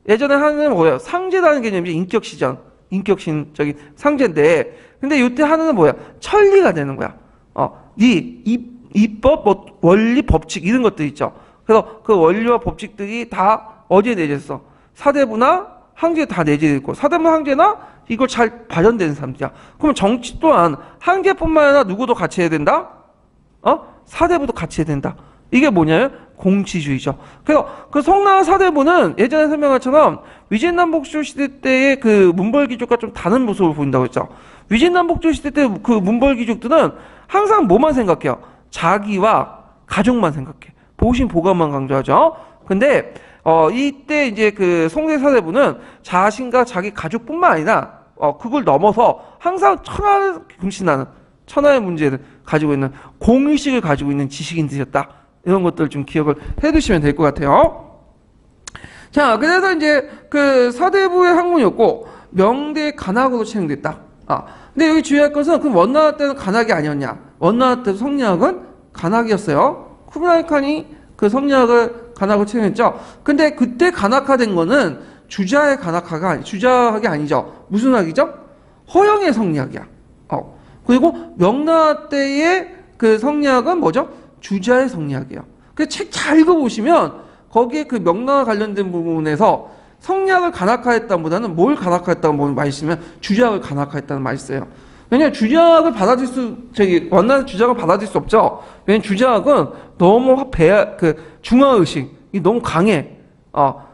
예전에 한은 뭐예요? 상제라는 개념이 인격시전, 인격신적인 상제인데, 근데 요때 한은 뭐야? 천리가 되는 거야. 입법, 뭐 원리, 법칙 이런 것들 있죠. 그래서 그 원리와 법칙들이 다 어디에 내재있어 사대부나 황제에 다 내재되어 있고, 사대부 황제나 이걸 잘 발현되는 사람들이야. 그러면 정치 또한 황제뿐만 아니라 누구도 같이 해야 된다? 사대부도 같이 해야 된다. 이게 뭐냐면 공치주의죠. 그래서 그 송나라 사대부는 예전에 설명한 것처럼 위진남북조 시대 때의 그 문벌귀족과 좀 다른 모습을 보인다고 했죠. 위진남북조 시대 때 그 문벌귀족들은 항상 뭐만 생각해요? 자기와 가족만 생각해. 보신 보감만 강조하죠. 근데 이때 이제 그 송대 사대부는 자신과 자기 가족뿐만 아니라 그걸 넘어서 항상 천하를 금신하는, 천하의 문제를 가지고 있는, 공의식을 가지고 있는 지식인들이었다. 이런 것들 좀 기억을 해두시면 될 것 같아요. 자, 그래서 이제 그 사대부의 학문이었고 명대의 간학으로 채용됐다. 근데 여기 주의할 것은 그럼 원나라 때는 간학이 아니었냐? 원나라 때 성리학은 간학이었어요. 쿠블라이 칸이 그 성리학을 간학으로 채용했죠. 근데 그때 간학화된 거는 주자의 주자학이 아니죠. 무슨 학이죠? 허영의 성리학이야. 그리고 명나라 때의 그 성리학은 뭐죠? 주자의 성리학이에요. 그 책 잘 읽어보시면 거기에 그 명나라 관련된 부분에서 성리학을 간학화했다는 보다는 뭘 간학화했다는 말이 있으면 주자학을 간학화했다는 말이 있어요. 왜냐면 주자학을 원나라 주자학을 받아들일 수 없죠. 왜냐면 주자학은 너무 중화의식이 너무 강해.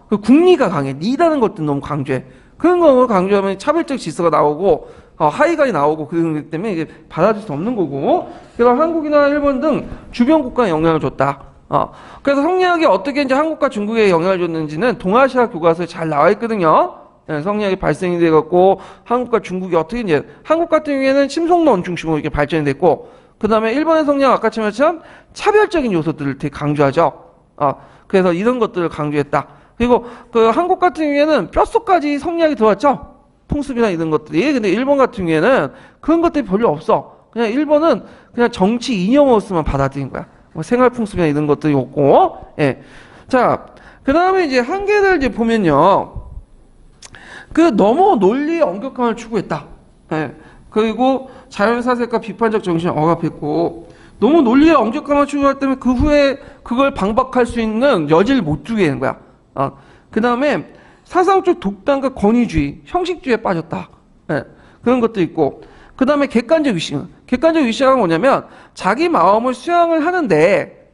그 국리가 강해. 리라는 것도 너무 강조해. 그런 거 강조하면 차별적 질서가 나오고, 하이가이 나오고, 그런 것 때문에 이게 받아들일 수 없는 거고, 그래서 한국이나 일본 등 주변 국가에 영향을 줬다. 그래서 성리학이 어떻게 이제 한국과 중국에 영향을 줬는지는 동아시아 교과서에 잘 나와 있거든요. 성리학이 발생이 돼갖고, 한국과 중국이 어떻게 이제, 한국 같은 경우에는 심성론 중심으로 이렇게 발전이 됐고, 그 다음에 일본의 성리학 아까 처럼 차별적인 요소들을 되게 강조하죠. 그래서 이런 것들을 강조했다. 그리고 그 한국 같은 경우에는 뼛속까지 성리학이 들어왔죠. 통습이나 이런 것들이. 근데 일본 같은 경우에는 그런 것들이 별로 없어. 그냥 1번은 그냥 정치 이념으로서만 받아들인 거야. 뭐 생활풍습이나 이런 것들이 없고, 예. 자, 그 다음에 이제 한계를 이제 보면요. 그 너무 논리의 엄격함을 추구했다. 예. 그리고 자연사색과 비판적 정신을 억압했고, 너무 논리의 엄격함을 추구할 때문에 그 후에 그걸 방박할 수 있는 여지를 못 주게 되는 거야. 그 다음에 사상적 독단과 권위주의, 형식주의에 빠졌다. 예. 그런 것도 있고, 그 다음에 객관적 위신. 객관적 위신은 뭐냐면 자기 마음을 수양을 하는데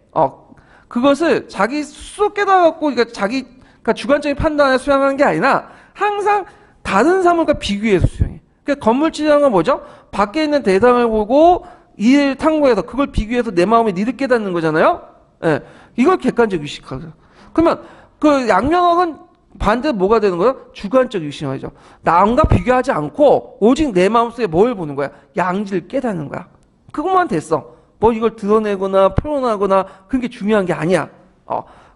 그것을 자기 스스로 깨달았고 그러니까 주관적인 판단에 수양하는 게 아니라 항상 다른 사물과 비교해서 수양해. 그러니까 건물치라는 건 뭐죠? 밖에 있는 대상을 보고 이를 탐구해서 그걸 비교해서 내 마음에 니를 깨닫는 거잖아요. 예. 이걸 객관적 위식하죠. 그러면 그 양명학은 반대로 뭐가 되는 거예요? 주관적 유심이죠. 남과 비교하지 않고 오직 내 마음속에 뭘 보는 거야? 양지를 깨닫는 거야. 그것만 됐어. 뭐 이걸 드러내거나 표현하거나 그런 게 중요한 게 아니야.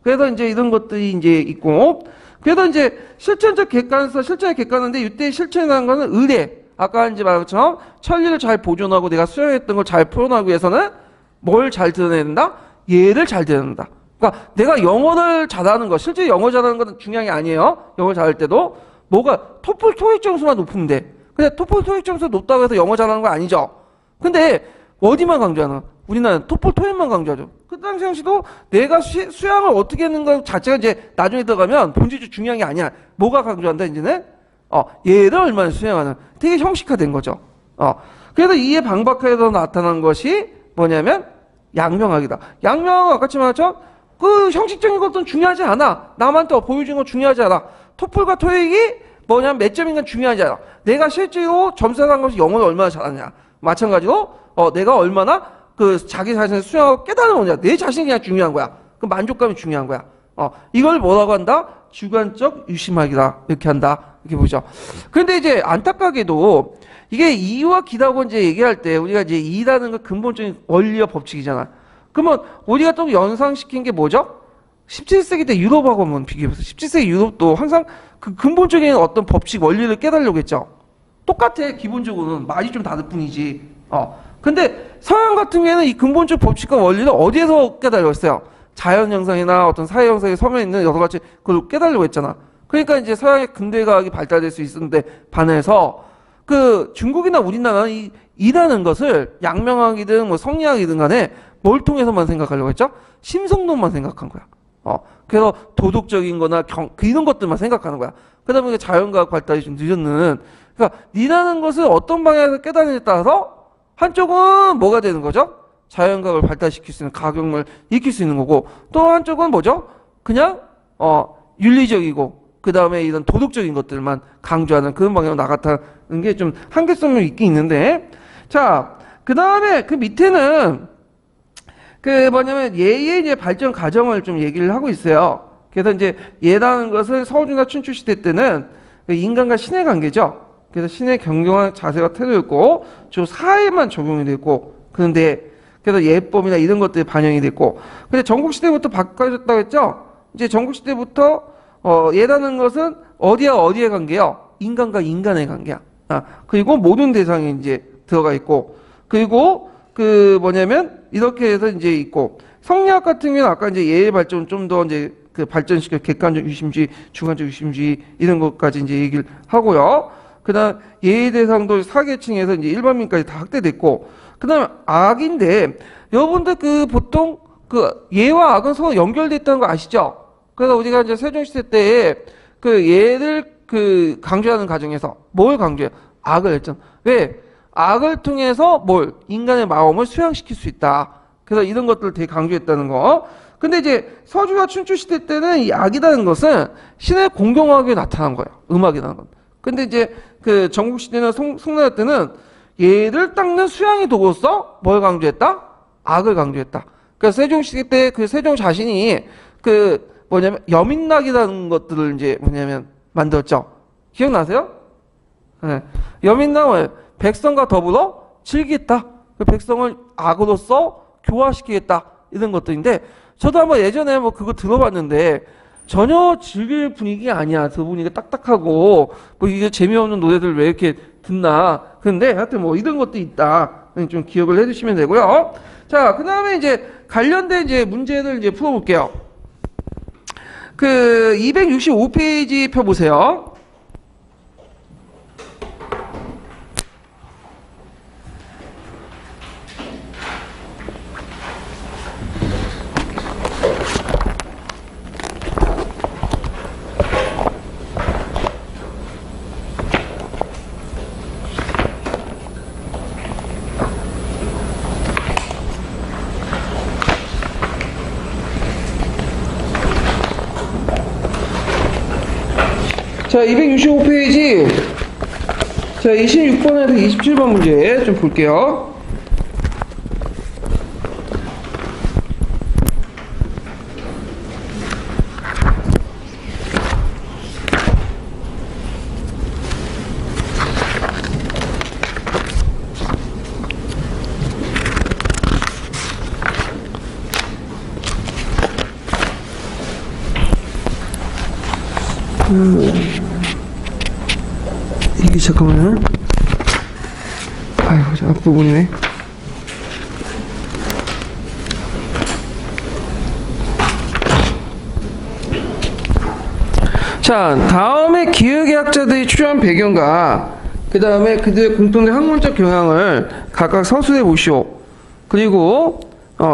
그래서 이제 이런 것들이 이제 있고, 그래서 이제 실천적 객관에서 실천의 객관인데 이때 실천이라는 거는 의례. 아까 이제 말한 것처럼 천리를 잘 보존하고 내가 수행했던 걸 잘 표현하기 위해서는 뭘 잘 드러내야 된다? 예를 잘 드러낸다. 그러니까 내가 영어를 잘하는 거, 실제 영어 잘하는 건 중요한 게 아니에요. 영어 잘할 때도 뭐가 토플 토익 점수만 높으면 돼. 근데 토플 토익 점수 높다고 해서 영어 잘하는 거 아니죠. 근데 어디만 강조하는 거야? 우리나라는 토플 토익만 강조하죠. 그 당시 형식도 내가 수양을 어떻게 하는 것 자체가 이제 나중에 들어가면 본질적으로 중요한 게 아니야. 뭐가 강조한다 이제는? 얘를 얼마나 수양하는 되게 형식화된 거죠. 그래서 이에 방박하에서 나타난 것이 뭐냐면 양명학이다. 양명학은 아까 말했죠. 그 형식적인 것도 중요하지 않아. 남한테 보여주는 건 중요하지 않아. 토플과 토익이 뭐냐면 몇 점인가 중요하지 않아. 내가 실제로 점수를 한 것이 영어를 얼마나 잘하냐. 마찬가지로 내가 얼마나 그 자기 자신을 수양하고 깨달은 거냐. 내 자신이 그냥 중요한 거야. 그 만족감이 중요한 거야. 이걸 뭐라고 한다? 주관적 유심학이다. 이렇게 한다. 이렇게 보죠. 그런데 이제 안타깝게도 이게 이와 기라고 이제 얘기할 때 우리가 이제 이라는 건 근본적인 원리와 법칙이잖아. 그러면 우리가 또 연상시킨 게 뭐죠? 17세기 때 유럽하고 한번 비교해보세요. 17세기 유럽도 항상 그 근본적인 어떤 법칙, 원리를 깨달으려고 했죠. 똑같아. 기본적으로는 말이 좀 다를 뿐이지. 근데 서양 같은 경우에는 이 근본적 법칙과 원리를 어디에서 깨달으려고 했어요? 자연 현상이나 어떤 사회 현상에 서면 있는 여러 가지 그걸 깨달으려고 했잖아. 그러니까 이제 서양의 근대과학이 발달될 수 있었는데 반해서 그 중국이나 우리나라는 이라는 것을 양명학이든 뭐 성리학이든 간에 뭘 통해서만 생각하려고 했죠? 심성론만 생각한 거야. 그래서 도덕적인 거나 이런 것들만 생각하는 거야. 그러다 보니까 자연과학 발달이 좀 늦었는. 그러니까 니라는 것을 어떤 방향에서 깨달느냐에 따라서 한쪽은 뭐가 되는 거죠? 자연과학을 발달시킬 수 있는 가경을 익힐 수 있는 거고 또 한쪽은 뭐죠? 그냥 윤리적이고 그 다음에 이런 도덕적인 것들만 강조하는 그런 방향으로 나갔다는 게 좀 한계성이 있긴 있는데 자, 그 다음에 그 밑에는 그 뭐냐면 예의 이제 발전 과정을 좀 얘기를 하고 있어요. 그래서 이제 예라는 것은 서울중과 춘추 시대 때는 인간과 신의 관계죠. 그래서 신의 경경한 자세가 태도였고 주 사회만 적용이 됐고 그런데 그래서 예법이나 이런 것들이 반영이 됐고 근데 전국 시대부터 바꿔졌다고 했죠. 이제 전국 시대부터 예라는 것은 어디와 어디의 관계요? 인간과 인간의 관계야. 그리고 모든 대상이 이제 들어가 있고 그리고 그 뭐냐면 이렇게 해서 이제 있고 성리학 같은 경우는 아까 이제 예의 발전 좀 더 이제 그 발전시켜 객관적 유심주의, 주관적 유심주의 이런 것까지 이제 얘기를 하고요. 그다음 예의 대상도 사계층에서 이제 일반민까지 다 확대됐고 그다음 악인데 여러분들 그 보통 그 예와 악은 서로 연결돼 있다는 거 아시죠? 그래서 우리가 이제 세종시대 때에 그 예를 그 강조하는 과정에서 뭘 강조해요? 악을 했잖아. 왜? 악을 통해서 뭘? 인간의 마음을 수양시킬 수 있다. 그래서 이런 것들을 되게 강조했다는 거. 근데 이제 서주와 춘추 시대 때는 이 악이라는 것은 신의 공경하게 나타난 거예요. 음악이라는 건. 근데 이제 그 전국 시대나 송나라 때는 예를 닦는 수양의 도구로서 뭘 강조했다? 악을 강조했다. 그래서 세종 시대 때 그 세종 자신이 그 뭐냐면 여민락이라는 것들을 이제 뭐냐면 만들었죠. 기억나세요? 네. 여민락은 백성과 더불어 즐기겠다. 그 백성을 악으로서 교화시키겠다. 이런 것들인데 저도 한번 예전에 뭐 그거 들어봤는데 전혀 즐길 분위기가 아니야. 들어보니까 딱딱하고 뭐 이게 재미없는 노래들 왜 이렇게 듣나. 근데 하여튼 뭐 이런 것도 있다. 좀 기억을 해두시면 되고요. 자, 그 다음에 이제 관련된 이제 문제를 이제 풀어볼게요. 그 265페이지 펴보세요. 자, 265페이지. 자, 26번에서 27번 문제 좀 볼게요. 이게 잠깐만요. 아이고, 저 앞부분이네. 자, 다음에 기후계학자들이 추구한 배경과 그 다음에 그들의 공통된 학문적 경향을 각각 서술해 보시오. 그리고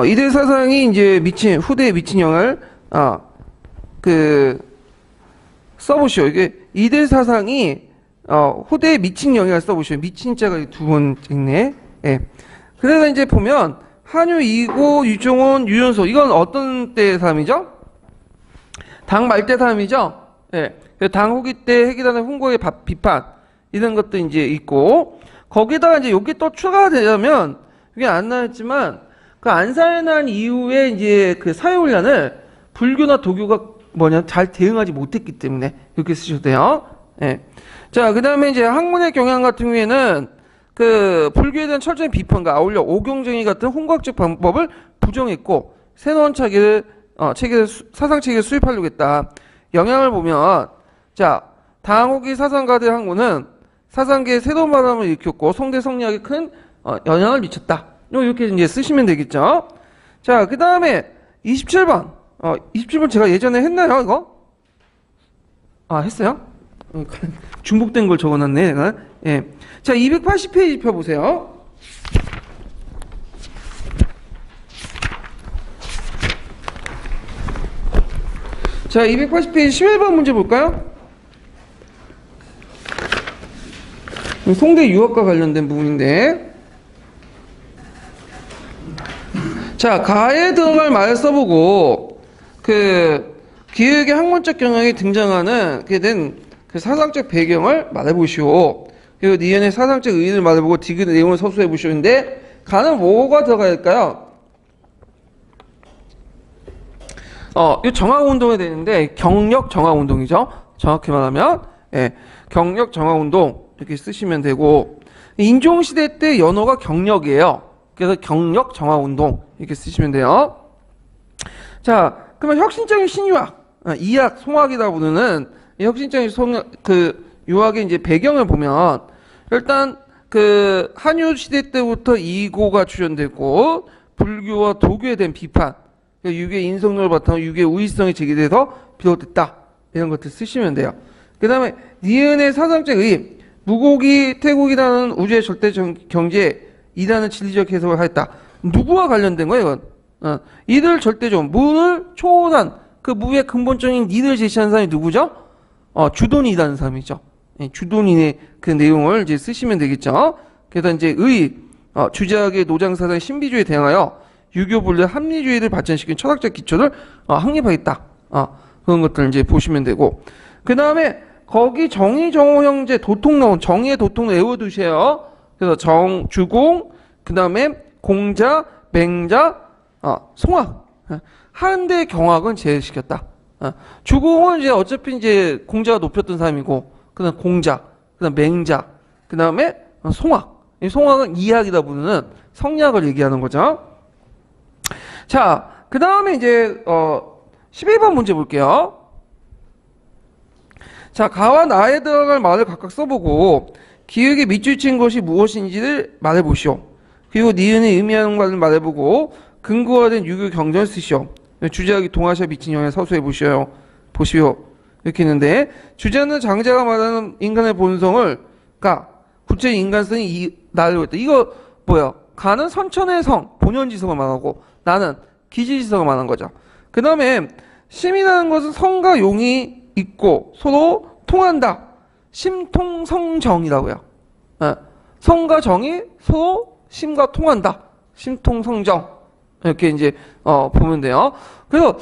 이들 사상이 이제 후대에 미친 영향을 써보시오. 이게 이들 사상이 후대에 미친 영향을 써보시오. 미친 자가 두 번 있네. 예. 그래서 이제 보면 한유, 이고, 유종원, 유연소 이건 어떤 때의 사람이죠? 당 말 때 사람이죠. 예. 당 후기 때 해기단의 훈고의 비판 이런 것도 이제 있고 거기다가 이제 여기 또 추가가 되자면 이게 안 나왔지만 그 안사에 난 이후에 이제 그 사회훈련을 불교나 도교가 잘 대응하지 못했기 때문에 이렇게 쓰셔도 돼요. 예. 자, 그 다음에 이제 학문의 경향 같은 경우에는 그 불교에 대한 철저한 비판과 아울러 오경정의 같은 혼과학적 방법을 부정했고 새로운 사상 체계를 수립하려고 했다. 영향을 보면 자, 당후기 사상가들의 학문은 사상계에 새로운 바람을 일으켰고 성대 성리학에 큰 영향을 미쳤다. 이렇게 이제 쓰시면 되겠죠. 자, 그 다음에 27번. 27번 제가 예전에 했나요, 이거? 했어요? 중복된 걸 적어놨네, 내가. 예. 자, 280페이지 펴보세요. 자, 280페이지 11번 문제 볼까요? 송대 유학과 관련된 부분인데. 자, 가에 들어갈 말을 써보고 그 기획의 학문적 경향이 등장하는 게 된 그 사상적 배경을 말해보시오. 그리고 니은의 사상적 의의를 말해보고 디귿의 내용을 서술해보시오인데 가는 뭐가 들어가야 될까요? 이 정화운동이 되는데 경력 정화운동이죠. 정확히 말하면 예, 경력 정화운동 이렇게 쓰시면 되고 인종시대 때 연호가 경력이에요. 그래서 경력 정화운동 이렇게 쓰시면 돼요. 자, 그러면 혁신적인 신유학, 이학, 송학이다 부르는 이 혁신적인 유학의 이제 배경을 보면 일단 그 한유 시대 때부터 이고가 출현되고 불교와 도교에 대한 비판, 유교의 인성론을 바탕으로 유교의 우위성이 제기돼서 비롯됐다. 이런 것들 쓰시면 돼요. 그 다음에 니은의 사상적 의의, 무고기, 태국이라는 우주의 절대 경지에 이라는 진리적 해석을 하였다. 누구와 관련된 거예요, 이건? 이들 절대적, 무를 초월한 그 무의 근본적인 니를 제시한 사람이 누구죠? 주돈이라는 사람이죠. 예, 주돈인의 그 내용을 이제 쓰시면 되겠죠. 그래서 이제 주제학의 노장사상 신비주의에 대항하여 유교 본래 합리주의를 발전시킨 철학적 기초를 확립하겠다. 그런 것들을 이제 보시면 되고. 그 다음에 거기 정의, 정호, 형제, 도통 나온 정의의 도통을 외워두세요. 그래서 주공, 그 다음에 공자, 맹자, 송학. 하는데 경학은 제외시켰다. 주공은 이제 어차피 이제 공자가 높였던 사람이고, 그 다음 공자, 그 다음 맹자, 그 다음에 송학. 이 송학은 이학이다 보면은 성리학을 얘기하는 거죠. 자, 그 다음에 이제 11번 문제 볼게요. 자, 가와 나에 들어갈 말을 각각 써보고 기획에 밑줄 친 것이 무엇인지를 말해보시오. 그리고 니은이 의미하는 바를 말해보고 근거가 된 유교 경전을 쓰시오. 주제학이 동아시아 미친 영향을 서술해 보시오. 이렇게 있는데 주제는 장자가 말하는 인간의 본성을 구체 인간성이 나를 했다. 이거 뭐야? 가는 선천의 성 본연지성을 말하고 나는 기지지성을 말하는 거죠. 그 다음에 심이라는 것은 성과 용이 있고 서로 통한다. 심통성정이라고요. 성과 정이 서로 심과 통한다. 심통성정. 이렇게 이제 보면 돼요. 그래서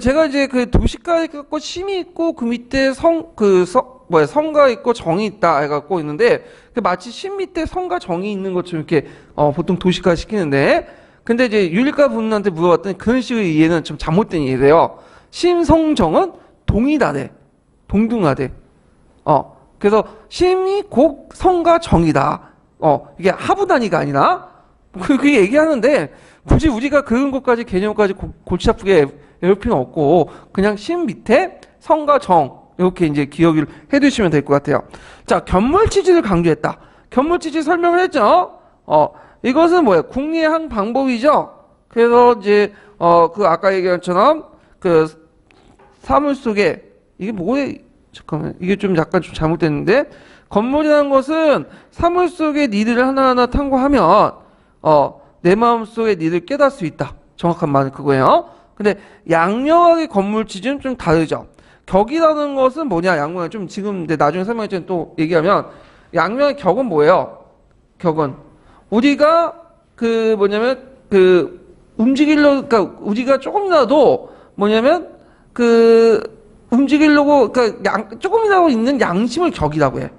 제가 이제 도시가 있고 심이 있고 그 밑에 성가 있고 정이 있다 해갖고 있는데 마치 심 밑에 성과 정이 있는 것처럼 이렇게 보통 도시가 시키는데 근데 이제 윤리과 분한테 물어봤더니 그런 식의 이해는 좀 잘못된 이해래요. 심성정은 동이다래. 동등하대. 그래서 심이 곡 성과 정이다. 이게 하부 단위가 아니라 그렇게 얘기하는데 굳이 우리가 그런 것까지 개념까지 골치 아프게 외울 필요는 없고 그냥 심 밑에 성과 정 이렇게 이제 기억을 해두시면 될 것 같아요. 자, 견물치지를 강조했다. 견물치지 설명을 했죠. 이것은 뭐예요? 궁리의 한 방법이죠. 그래서 이제 아까 얘기한 것처럼 사물 속에 이게 뭐예요? 잠깐만, 이게 좀 약간 좀 잘못됐는데 건물이라는 것은 사물 속에 니들을 하나하나 탐구하면 내 마음속에 니들 깨달을 수 있다. 정확한 말은 그거예요. 근데 양명학의 건물치즈는 좀 다르죠. 격이라는 것은 뭐냐? 양명학 좀 지금 나중에 설명할때 또 얘기하면 양명의 격은 뭐예요? 격은 우리가 그러니까 우리가 조금이라도 움직이려고 조금이라도 있는 양심을 격이라고 해.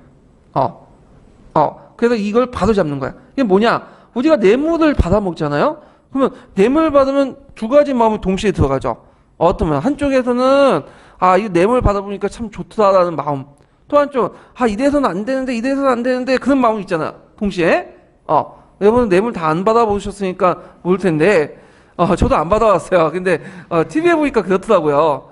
그래서 이걸 바로잡는 거야. 이게 뭐냐? 우리가 뇌물을 받아먹잖아요? 그러면 뇌물 받으면 두 가지 마음이 동시에 들어가죠. 어떤 면 한쪽에서는 이 뇌물 받아보니까 참 좋다라는 마음. 또 한쪽 이래서는 안 되는데 그런 마음이 있잖아. 동시에. 여러분은 뇌물 다 안 받아보셨으니까 모를 텐데 저도 안 받아왔어요. 근데 TV에 보니까 그렇더라고요.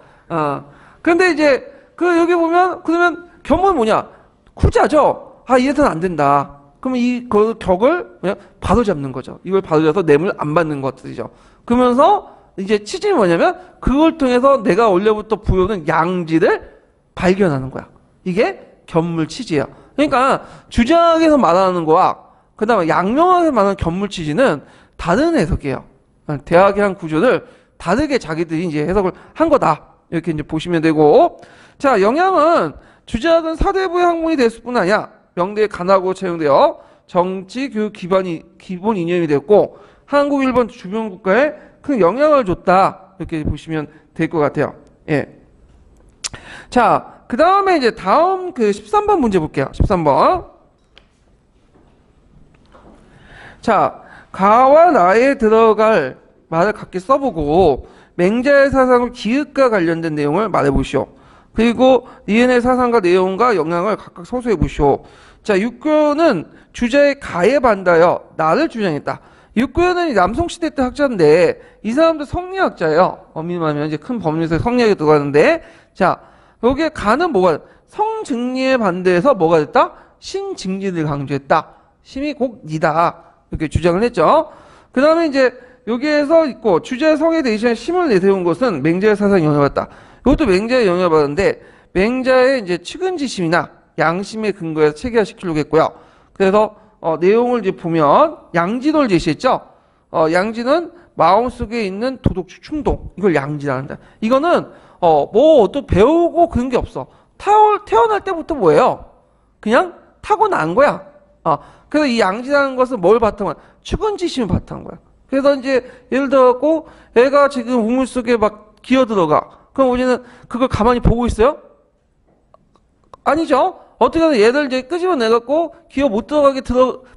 근데 이제 여기 보면 그러면 견문은 뭐냐? 후자죠. 이래서는 안 된다. 그러면 그 격을 바로잡는 거죠. 이걸 바로잡아서 뇌물 안 받는 것들이죠. 그러면서 이제 치질이 뭐냐면 그걸 통해서 내가 원래부터 부여는 양지를 발견하는 거야. 이게 견물치지예요. 그러니까 주장학에서 말하는 거와 그 다음에 양명학에서 말하는 견물치지는 다른 해석이에요. 대학이란 구조를 다르게 자기들이 이제 해석을 한 거다. 이렇게 이제 보시면 되고. 자, 영향은 주장학은 사대부의 학문이 됐을 뿐 아니야. 명대에 간하고 채용되어 정치, 교육 기본 이념이 됐고 한국, 일본 주변 국가에 큰 영향을 줬다. 이렇게 보시면 될 것 같아요. 예. 자, 그 다음에 이제 다음 13번 문제 볼게요. 13번. 자, 가와 나에 들어갈 말을 각기 써보고 맹자의 사상을 기읍과 관련된 내용을 말해보시오. 그리고 니은의 사상과 내용과 영향을 각각 서술해 보시오. 자, 육교는 주자의 가에 반다여 나를 주장했다. 육교는 남송시대 때 학자인데 이 사람도 성리학자예요. 엄밀히 말하면 이제 큰 법률에서 성리학이 들어가는데 자, 여기에 가는 뭐가 성증리에 반대해서 뭐가 됐다? 신증리를 강조했다. 심이 곧 니다. 이렇게 주장을 했죠. 그 다음에 이제 여기에서 있고 주자의 성에 대신 심을 내세운 것은 맹자의 사상에 영향을 받다. 이것도 맹자의 영향을 받았는데 맹자의 이제 측은지심이나 양심의 근거에서 체계화시키려고 했고요. 그래서 내용을 이제 보면 양지도를 제시했죠. 양지는 마음속에 있는 도덕적 충동, 이걸 양지라는다. 이거는 또 배우고 그런 게 없어. 태어날 때부터 뭐예요? 그냥 타고난 거야. 그래서 이 양지라는 것은 뭘 바탕으로? 측은지심을 바탕한 거야. 그래서 이제 예를 들어갖고 애가 지금 우물 속에 막 기어 들어가. 그럼 우리는 그걸 가만히 보고 있어요? 아니죠. 어떻게 해서 얘들 이제 끄집어내갖고 기어 못 들어가게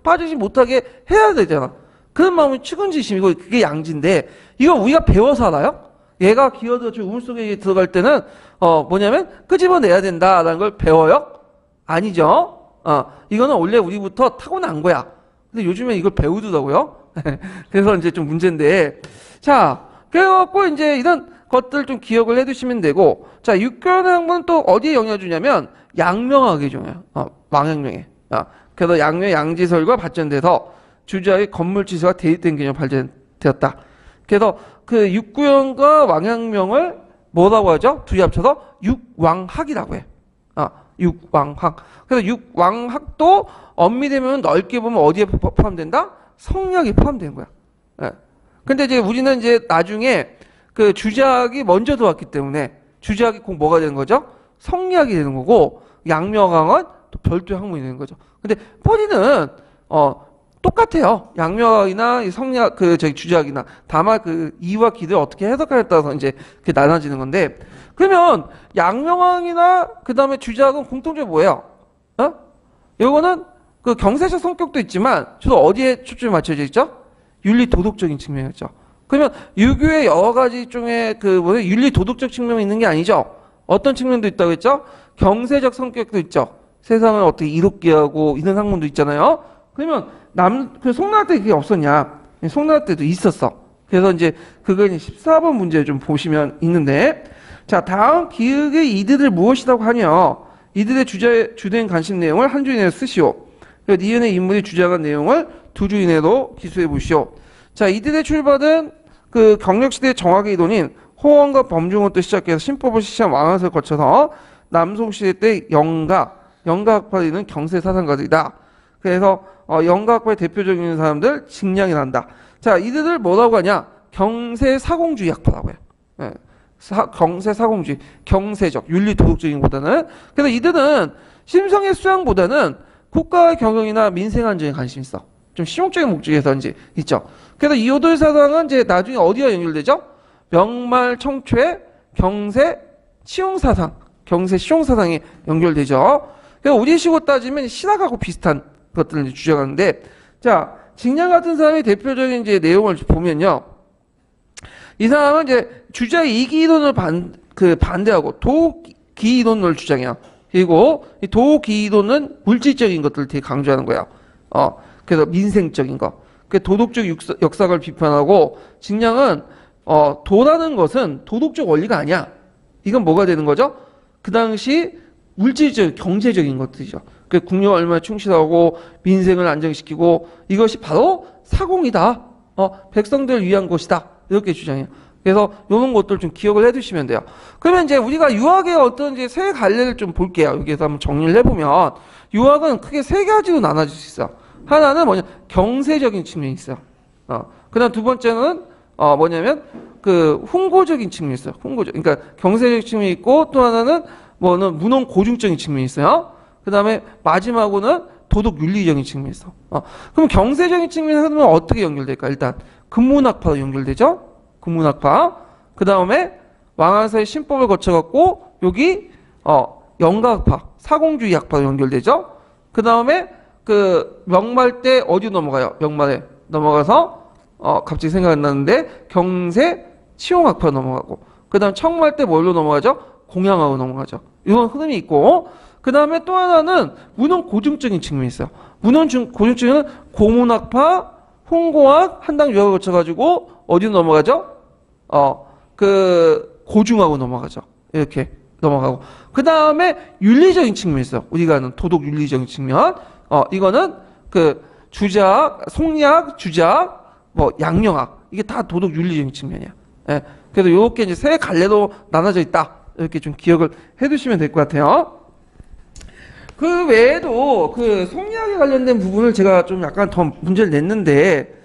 빠지지 못하게 해야 되잖아. 그런 마음이 측은지심이고 그게 양지인데 이거 우리가 배워서 알아요? 얘가 기어들어 우물 속에 들어갈 때는 뭐냐면 끄집어내야 된다라는 걸 배워요? 아니죠. 이거는 원래 우리부터 타고난 거야. 근데 요즘에 이걸 배우더라고요. 그래서 이제 좀 문제인데 자, 그래갖고 이제 이런 것들 좀 기억을 해두시면 되고 자, 육교의 학문은 또 어디에 영향을 주냐면 양명학에 줘요. 망양명에. 그래서 양지설과 발전돼서 주자의 건물 지서가 대립된 개념 발전되었다. 그래서 그 육구형과 왕양명을 뭐라고 하죠? 둘이 합쳐서 육왕학이라고 해. 육왕학. 그래서 육왕학도 엄밀히면 넓게 보면 어디에 포함된다? 성리학이 포함되는 거야. 예. 근데 이제 우리는 이제 나중에 그 주작이 먼저 들어왔기 때문에 주작이 꼭 뭐가 되는 거죠? 성리학이 되는 거고 양명학은 또 별도의 학문이 되는 거죠. 근데 뿌리는 똑같아요. 양명학이나 성리학 저기 주작이나 다만 그 이와 기를 어떻게 해석하냐에 따라서 이제 그게 나눠지는 건데 그러면 양명학이나 그 다음에 주작은 공통점이 뭐예요? 요거는 그 경세적 성격도 있지만 주로 어디에 초점이 맞춰져 있죠? 윤리 도덕적인 측면이었죠. 그러면 유교의 여러 가지 중에 윤리 도덕적 측면이 있는 게 아니죠. 어떤 측면도 있다고 했죠? 경세적 성격도 있죠. 세상을 어떻게 이롭게 하고 이런 학문도 있잖아요. 그러면 송나라 때 그게 없었냐? 송나라 때도 있었어. 그래서 이제 그거 이제 14번 문제 좀 보시면 있는데 자, 다음 기획의 이들을 무엇이라고 하냐? 이들의 주된 관심 내용을 한 줄 이내로 쓰시오. 니은의 인물이 주장한 내용을 두 줄 이내로 기술해 보시오. 자, 이들의 출발은 그 경력시대의 정확의 이론인 호원과 범중부터 시작해서 신법을 실시한 왕한을 거쳐서 남송시대 때 영가학파를 이루는 경세사상가들이다. 그래서 영가학파의 대표적인 사람들 징량이 난다. 자, 이들을 뭐라고 하냐? 경세사공주의 학파라고 해요. 예. 경세사공주의, 경세적, 윤리도덕적인 보다는. 그래서 이들은 심성의 수양보다는 국가의 경영이나 민생 안정에 관심이 있어. 좀 실용적인 목적에서 이제 있죠. 그래서 이호들 사상은 이제 나중에 어디와 연결되죠? 명말 청초의 경세 치용사상, 경세 시용사상이 연결되죠. 그래서 우리식으로 따지면 신학하고 비슷한 것들을 이제 주장하는데, 자, 징량 같은 사람의 대표적인 이제 내용을 보면요. 이 사람은 이제 주자의 이기이론을 반대하고 도기이론을 주장해요. 그리고 이 도기이론은 물질적인 것들을 되게 강조하는 거예요. 그래서 민생적인 거. 그 도덕적 역사를 비판하고 징량은 도라는 것은 도덕적 원리가 아니야. 이건 뭐가 되는 거죠? 그 당시 물질적, 경제적인 것들이죠. 그 국력을 얼마나 충실하고 민생을 안정시키고 이것이 바로 사공이다. 백성들을 위한 것이다. 이렇게 주장해요. 그래서 이런 것들 좀 기억을 해두시면 돼요. 그러면 이제 우리가 유학의 어떤 이제 세 갈래를 좀 볼게요. 여기에서 한번 정리를 해보면 유학은 크게 세 가지로 나눠질 수 있어. 하나는 뭐냐? 경세적인 측면이 있어요. 그다음 두 번째는 뭐냐면 그 훈고적인 측면이 있어요. 훈고적. 그러니까 경세적 측면이 있고 또 하나는 뭐는 문헌 고증적인 측면이 있어요. 그다음에 마지막으로는 도덕 윤리적인 측면이 있어. 그럼 경세적인 측면에서는 어떻게 연결될까? 일단 근문학파로 연결되죠. 근문학파. 그다음에 왕한사의 신법을 거쳐갖고 여기 영가학파, 사공주의 학파로 연결되죠. 그다음에 그 명말 때 어디 넘어가요? 명말에 넘어가서 갑자기 생각이 났는데 경세 치용학파로 넘어가고 그다음 청말 때 뭘로 넘어가죠? 공양하고 넘어가죠. 이런 흐름이 있고 그다음에 또 하나는 문헌 고증적인 측면이 있어요. 문헌 고증적인 고문학파, 홍고학, 한당 유학을 거쳐가지고 어디로 넘어가죠? 그 고중하고 넘어가죠. 이렇게 넘어가고 그 다음에 윤리적인 측면이 있어요. 우리가 아는 도덕 윤리적인 측면. 이거는 그 주작, 송리학, 주작, 뭐 양명학 이게 다 도덕 윤리적인 측면이야. 예. 그래서 이렇게 이제 세 갈래로 나눠져 있다. 이렇게 좀 기억을 해두시면 될 것 같아요. 그 외에도 그 송리학에 관련된 부분을 제가 좀 약간 더 문제를 냈는데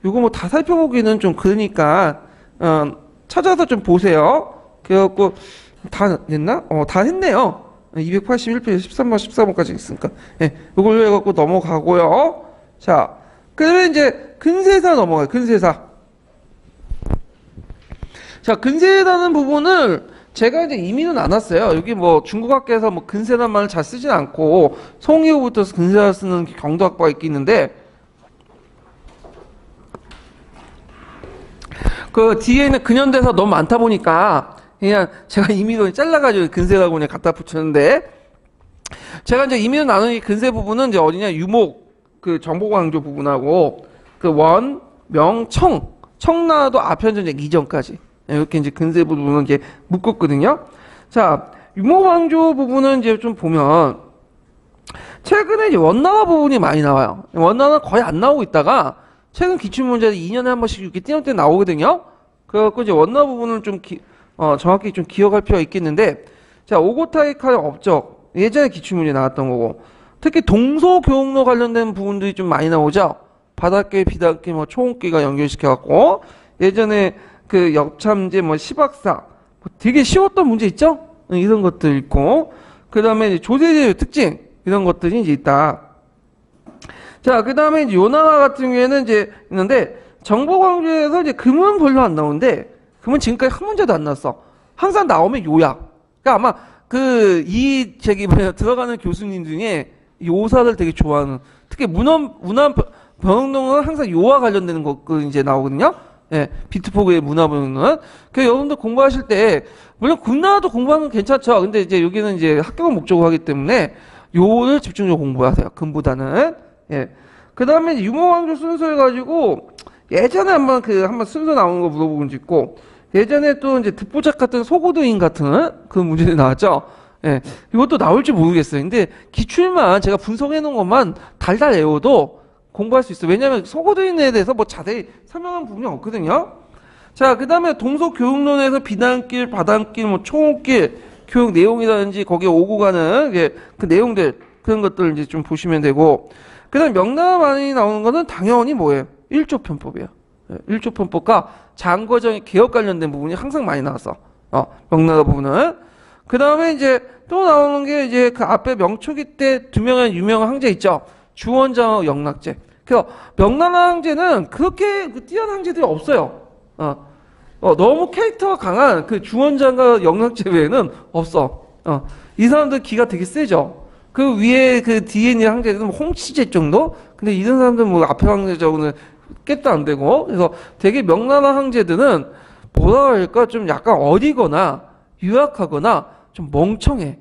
요거 뭐 다 살펴보기는 좀 그러니까 찾아서 좀 보세요. 그래갖고 다 냈나? 다 했네요. 281페이지 13번 14번까지 있으니까 예, 요걸로 해갖고 넘어가고요. 자, 그러면 이제 근세사 넘어가요. 근세사. 자, 근세라는 부분을 제가 이제 이미는 안 왔어요. 여기 뭐 중국학계에서 뭐 근세란 말을 잘 쓰진 않고 송이후부터 근세라 쓰는 경도학파가 있겠는데 그 뒤에는 근현대사 너무 많다 보니까 그냥 제가 이미를 잘라가지고 근세라고 그냥 갖다 붙였는데 제가 이제 이미를 나누는 근세 부분은 이제 어디냐 유목 그 정보광조 부분하고 그 원, 명, 청나라도 아편전쟁 이전까지 이렇게 이제 근세 부분은 이제 묶었거든요. 자, 유목왕조 부분은 이제 좀 보면, 최근에 이제 원나라 부분이 많이 나와요. 원나라는 거의 안 나오고 있다가 최근 기출문제는 2년에 한 번씩 이렇게 띄엄띄엄 나오거든요. 그래갖고 이제 원나라 부분을 좀 정확히 좀 기억할 필요가 있겠는데, 자, 오고타이카의 업적. 예전에 기출문제 나왔던 거고, 특히 동서교역로 관련된 부분들이 좀 많이 나오죠. 바닷길, 비닷길, 뭐 초원길과 연결시켜갖고, 예전에 그 역참제, 뭐 시박사, 뭐 되게 쉬웠던 문제 있죠? 이런 것들 있고, 그 다음에 조세제의 특징, 이런 것들이 이제 있다. 자, 그 다음에 이제 요나라 같은 경우에는 이제 있는데, 정보광주에서 이제 금은 별로 안 나오는데, 금은 지금까지 한 문제도 안 나왔어. 항상 나오면 요약. 그러니까 아마 들어가는 교수님 중에 요사를 되게 좋아하는, 특히 문화 변형론은 항상 요와 관련되는 거 이제 나오거든요. 예, 비트포그의 문화 변형론. 그 여러분들 공부하실 때, 물론 군나라도 공부하면 괜찮죠. 근데 이제 여기는 이제 합격을 목적으로 하기 때문에 요를 집중적으로 공부하세요. 금보다는. 예. 그 다음에 유머왕조 순서 해가지고, 예전에 한번 순서 나오는 거 물어보고 있고, 예전에 또 이제 듣보잡 같은 소고도인 같은 그 문제들이 나왔죠. 예. 이것도 나올지 모르겠어요. 근데 기출만 제가 분석해 놓은 것만 달달 외워도 공부할 수 있어요. 왜냐면 소고도인에 대해서 뭐 자세히 설명한 부분이 없거든요. 자, 그 다음에 동서교육론에서 비단길, 바닷길, 뭐 초원길, 교육 내용이라든지 거기에 오고 가는 그 내용들, 그런 것들을 이제 좀 보시면 되고, 그 다음에 명나라 많이 나오는 거는 당연히 뭐예요? 일조편법이에요. 일조편법과 장거정 개혁 관련된 부분이 항상 많이 나왔어. 명나라 부분은. 그 다음에 이제 또 나오는 게 이제 그 앞에 명초기 때 두 명의 유명한 항제 있죠. 주원장하고 영락제. 그래서 명나라 항제는 그렇게 뛰어난 항제들이 없어요. 너무 캐릭터가 강한 그 주원장과 영락제 외에는 없어. 이 사람들 기가 되게 세죠. 그 위에 그 뒤에 있는 항제들은 홍치제 정도? 근데 이런 사람들은 뭐 앞에 항제적으로는 깼도 안 되고. 그래서 되게 명나라 항제들은 뭐라 할까 좀 약간 어리거나 유약하거나 좀 멍청해.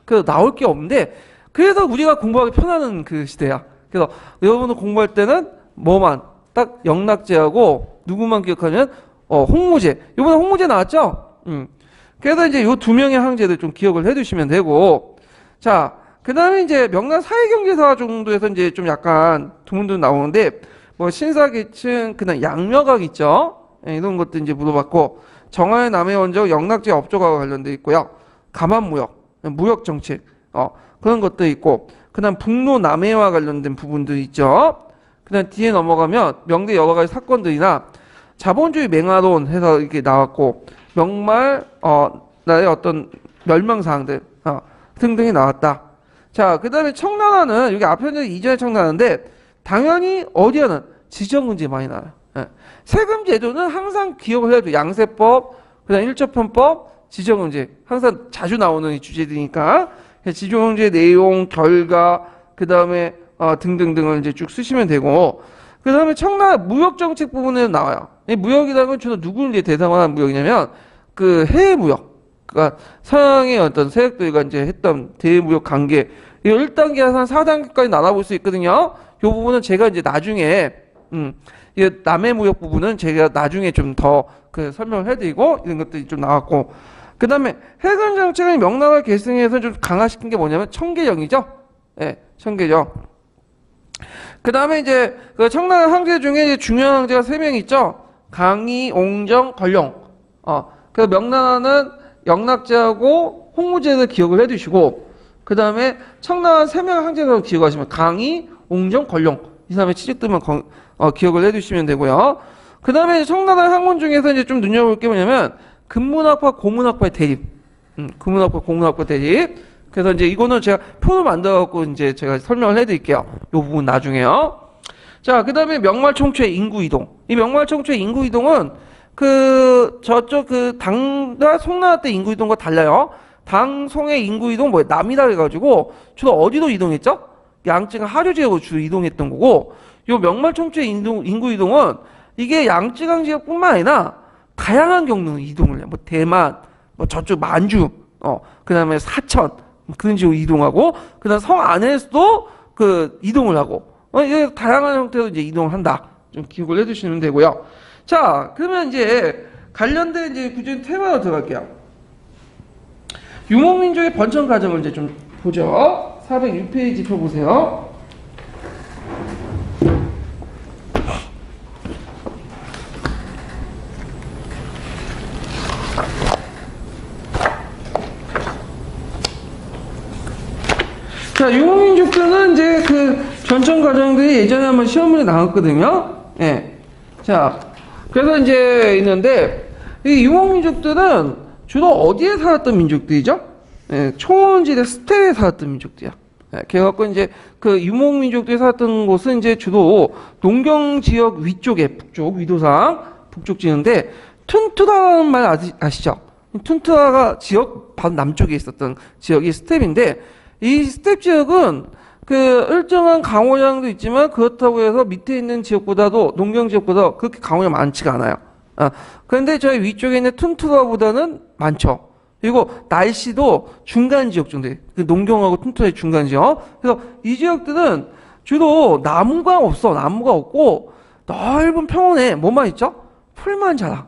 그래서 나올 게 없는데, 그래서 우리가 공부하기 편하는 그 시대야. 그래서 여러분들 공부할 때는 뭐만 딱 영락제하고 누구만 기억하면 홍무제. 이번에 홍무제 나왔죠? 그래서 이제 요 두 명의 항제들 좀 기억을 해두시면 되고, 자, 그 다음에 이제 명나라 사회경제사 정도에서 이제 좀 약간 두문도 나오는데, 뭐 신사계층, 그 다음 양묘각 있죠? 예, 이런 것도 이제 물어봤고, 정화의 남의 원적, 영락제 업적과 관련돼 있고요. 가만무역, 무역정책, 그런 것도 있고, 그 다음 북로 남해와 관련된 부분도 있죠. 그 다음 뒤에 넘어가면 명대 여러 가지 사건들이나 자본주의 맹화론 해서 이렇게 나왔고, 명말, 나의 어떤 멸망사항들, 등등이 나왔다. 자, 그 다음에 청나라는, 여기 앞에는 이전의 청나라인데, 당연히 어디에는 지정문제 많이 나와요. 예. 세금 제도는 항상 기억을 해야 돼. 양세법, 그 다음 일조편법, 지정문제. 항상 자주 나오는 주제들이니까. 지정문제 내용, 결과, 그 다음에, 등등등을 이제 쭉 쓰시면 되고, 그 다음에 청나라 무역정책 부분에는 나와요. 이 무역이라는 건 주로 누구를 이제 대상으로 하는 무역이냐면, 그 해외무역. 그러니까 서양의 어떤 세력들과 이제 했던 대무역 관계. 이거 1단계에서 한 4단계까지 나눠볼 수 있거든요. 이 부분은 제가 이제 나중에, 이 남해 무역 부분은 제가 나중에 좀 더 그 설명을 해드리고, 이런 것들이 좀 나왔고, 그 다음에 해군 정책을 명나라 계승해서 좀 강화시킨 게 뭐냐면 청계령이죠. 예, 청계령. 그 다음에 이제 그 청나라 황제 중에 이제 중요한 황제가 3명 있죠. 강희, 옹정, 걸령. 그래서 명나라는 영락제하고 홍무제를 기억을 해두시고, 그 다음에 청나라 3명 황제를 기억하시면 강희, 옹정, 걸령. 이 사람의 취직들만 기억을 해두시면 되고요. 그 다음에 청나라 학문 중에서 이제 좀 눈여볼 게 뭐냐면 금문학파, 고문학파의 대립. 금문학파, 고문학파 대립. 그래서 이제 이거는 제가 표를 만들어갖고 이제 제가 설명을 해드릴게요. 이 부분 나중에요. 자, 그 다음에 명말총추의 인구이동. 이 명말총추의 인구이동은 저쪽 당과 송나라 때 인구이동과 달라요. 당, 송의 인구이동 남이다 해가지고 주로 어디로 이동했죠? 양쯔강 하류 지역으로 주로 이동했던 거고, 요 명말총추의 인구이동은 이게 양쯔강 지역뿐만 아니라 다양한 경로로 이동을 해요. 뭐 대만, 뭐 저쪽 만주, 그 다음에 사천, 그런 지역으로 이동하고, 그 다음 성 안에서도 이동을 하고, 이게 다양한 형태로 이제 이동을 한다. 좀 기억을 해두시면 되고요. 자, 그러면 이제 관련된 이제 구체적인 테마로 들어갈게요. 유목민족의 번천 과정을 이제 좀 보죠. 406페이지 펴보세요. 자, 유목민족들은 이제 그 전천 과정들이 예전에 한번 시험문에 나왔거든요. 예. 자, 그래서 이제 있는데, 이 유목민족들은 주로 어디에 살았던 민족들이죠? 예, 초원지대 스테에 살았던 민족들이야. 예, 그래갖고 이제 그 유목민족들이 살았던 곳은 이제 주로 농경 지역 위쪽에, 북쪽, 위도상, 북쪽 지역인데, 툰투라는 말 아시죠? 툰투라가 지역 바로 남쪽에 있었던 지역이 스텝인데, 이 스텝 지역은 그 일정한 강우량도 있지만 그렇다고 해서 밑에 있는 지역보다도 농경 지역보다 그렇게 강우량이 많지가 않아요. 그런데 저희 위쪽에 있는 툰투라보다는 많죠. 그리고 날씨도 중간 지역 정도, 그 농경하고 툰투라의 중간 지역. 그래서 이 지역들은 주로 나무가 없고 넓은 평원에 뭐만 있죠? 풀만 자라.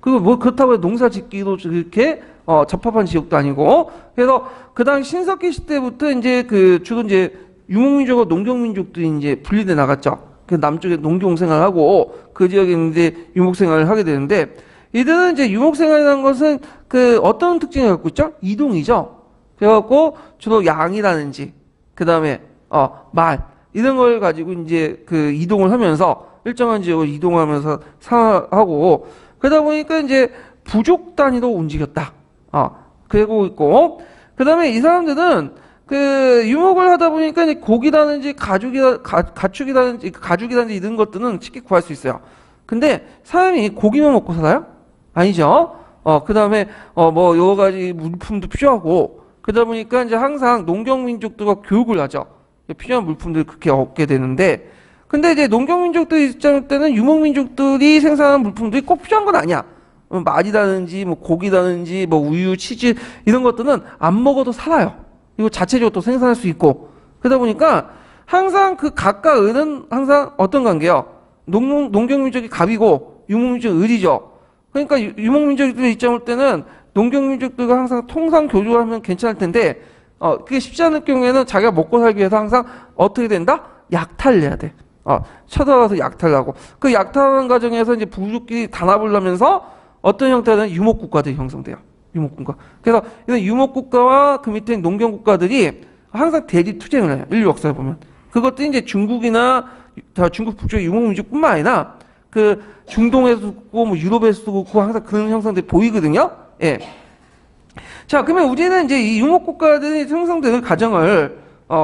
그리고 뭐 그렇다고 해서 농사 짓기도 그렇게 적합한 지역도 아니고. 그래서 그 당시 신석기 시대부터 이제 그 주로 이제 유목민족과 농경민족들이 이제 분리돼 나갔죠. 그 남쪽에 농경 생활하고 그 지역에 이제 유목 생활을 하게 되는데, 이들은 이제 유목 생활이라는 것은 그 어떤 특징을 갖고 있죠? 이동이죠. 그래갖고 주로 양이라든지 그 다음에 말 이런 걸 가지고 이제 그 이동을 하면서 일정한 지역을 이동하면서 생활하고, 그러다 보니까 이제 부족 단위로 움직였다. 그러고 있고, 그 다음에 이 사람들은 그 유목을 하다 보니까 이제 고기라든지 가축이라든지 이런 것들은 쉽게 구할 수 있어요. 근데 사람이 고기만 먹고 살아요? 아니죠. 그 다음에 뭐 여러 가지 물품도 필요하고, 그러다 보니까 이제 항상 농경민족들과 교육을 하죠. 필요한 물품들을 그렇게 얻게 되는데, 근데 이제 농경민족들 입장 때는 유목민족들이 생산하는 물품들이 꼭 필요한 건 아니야. 말이라든지 뭐 고기라든지 뭐 우유, 치즈 이런 것들은 안 먹어도 살아요. 이거 자체적으로 또 생산할 수 있고. 그러다 보니까 항상 그 각과 을은 항상 어떤 관계요? 농경민족이 갑이고 유목민족이 을이죠. 그러니까 유목민족들 입장 볼 때는 농경민족들과 항상 통상 교류하면 괜찮을 텐데, 그게 쉽지 않을 경우에는 자기가 먹고 살기 위해서 항상 어떻게 된다? 약탈을 해야 돼. 쳐들어가서 약탈을 하고, 그 약탈하는 과정에서 이제 부족끼리 단합을 하면서 어떤 형태는 유목국가들이 형성돼요. 유목국가. 그래서 이런 유목국가와 그 밑에 농경국가들이 항상 대립 투쟁을 해요. 인류 역사에 보면. 그것도 이제 중국이나 중국 북쪽의 유목민족뿐만 아니라 그 중동에서도 그렇고 뭐 유럽에서도 그렇고 항상 그런 형상들이 보이거든요. 예. 자, 그러면 우리는 이제 이 유목국가들이 형성되는 과정을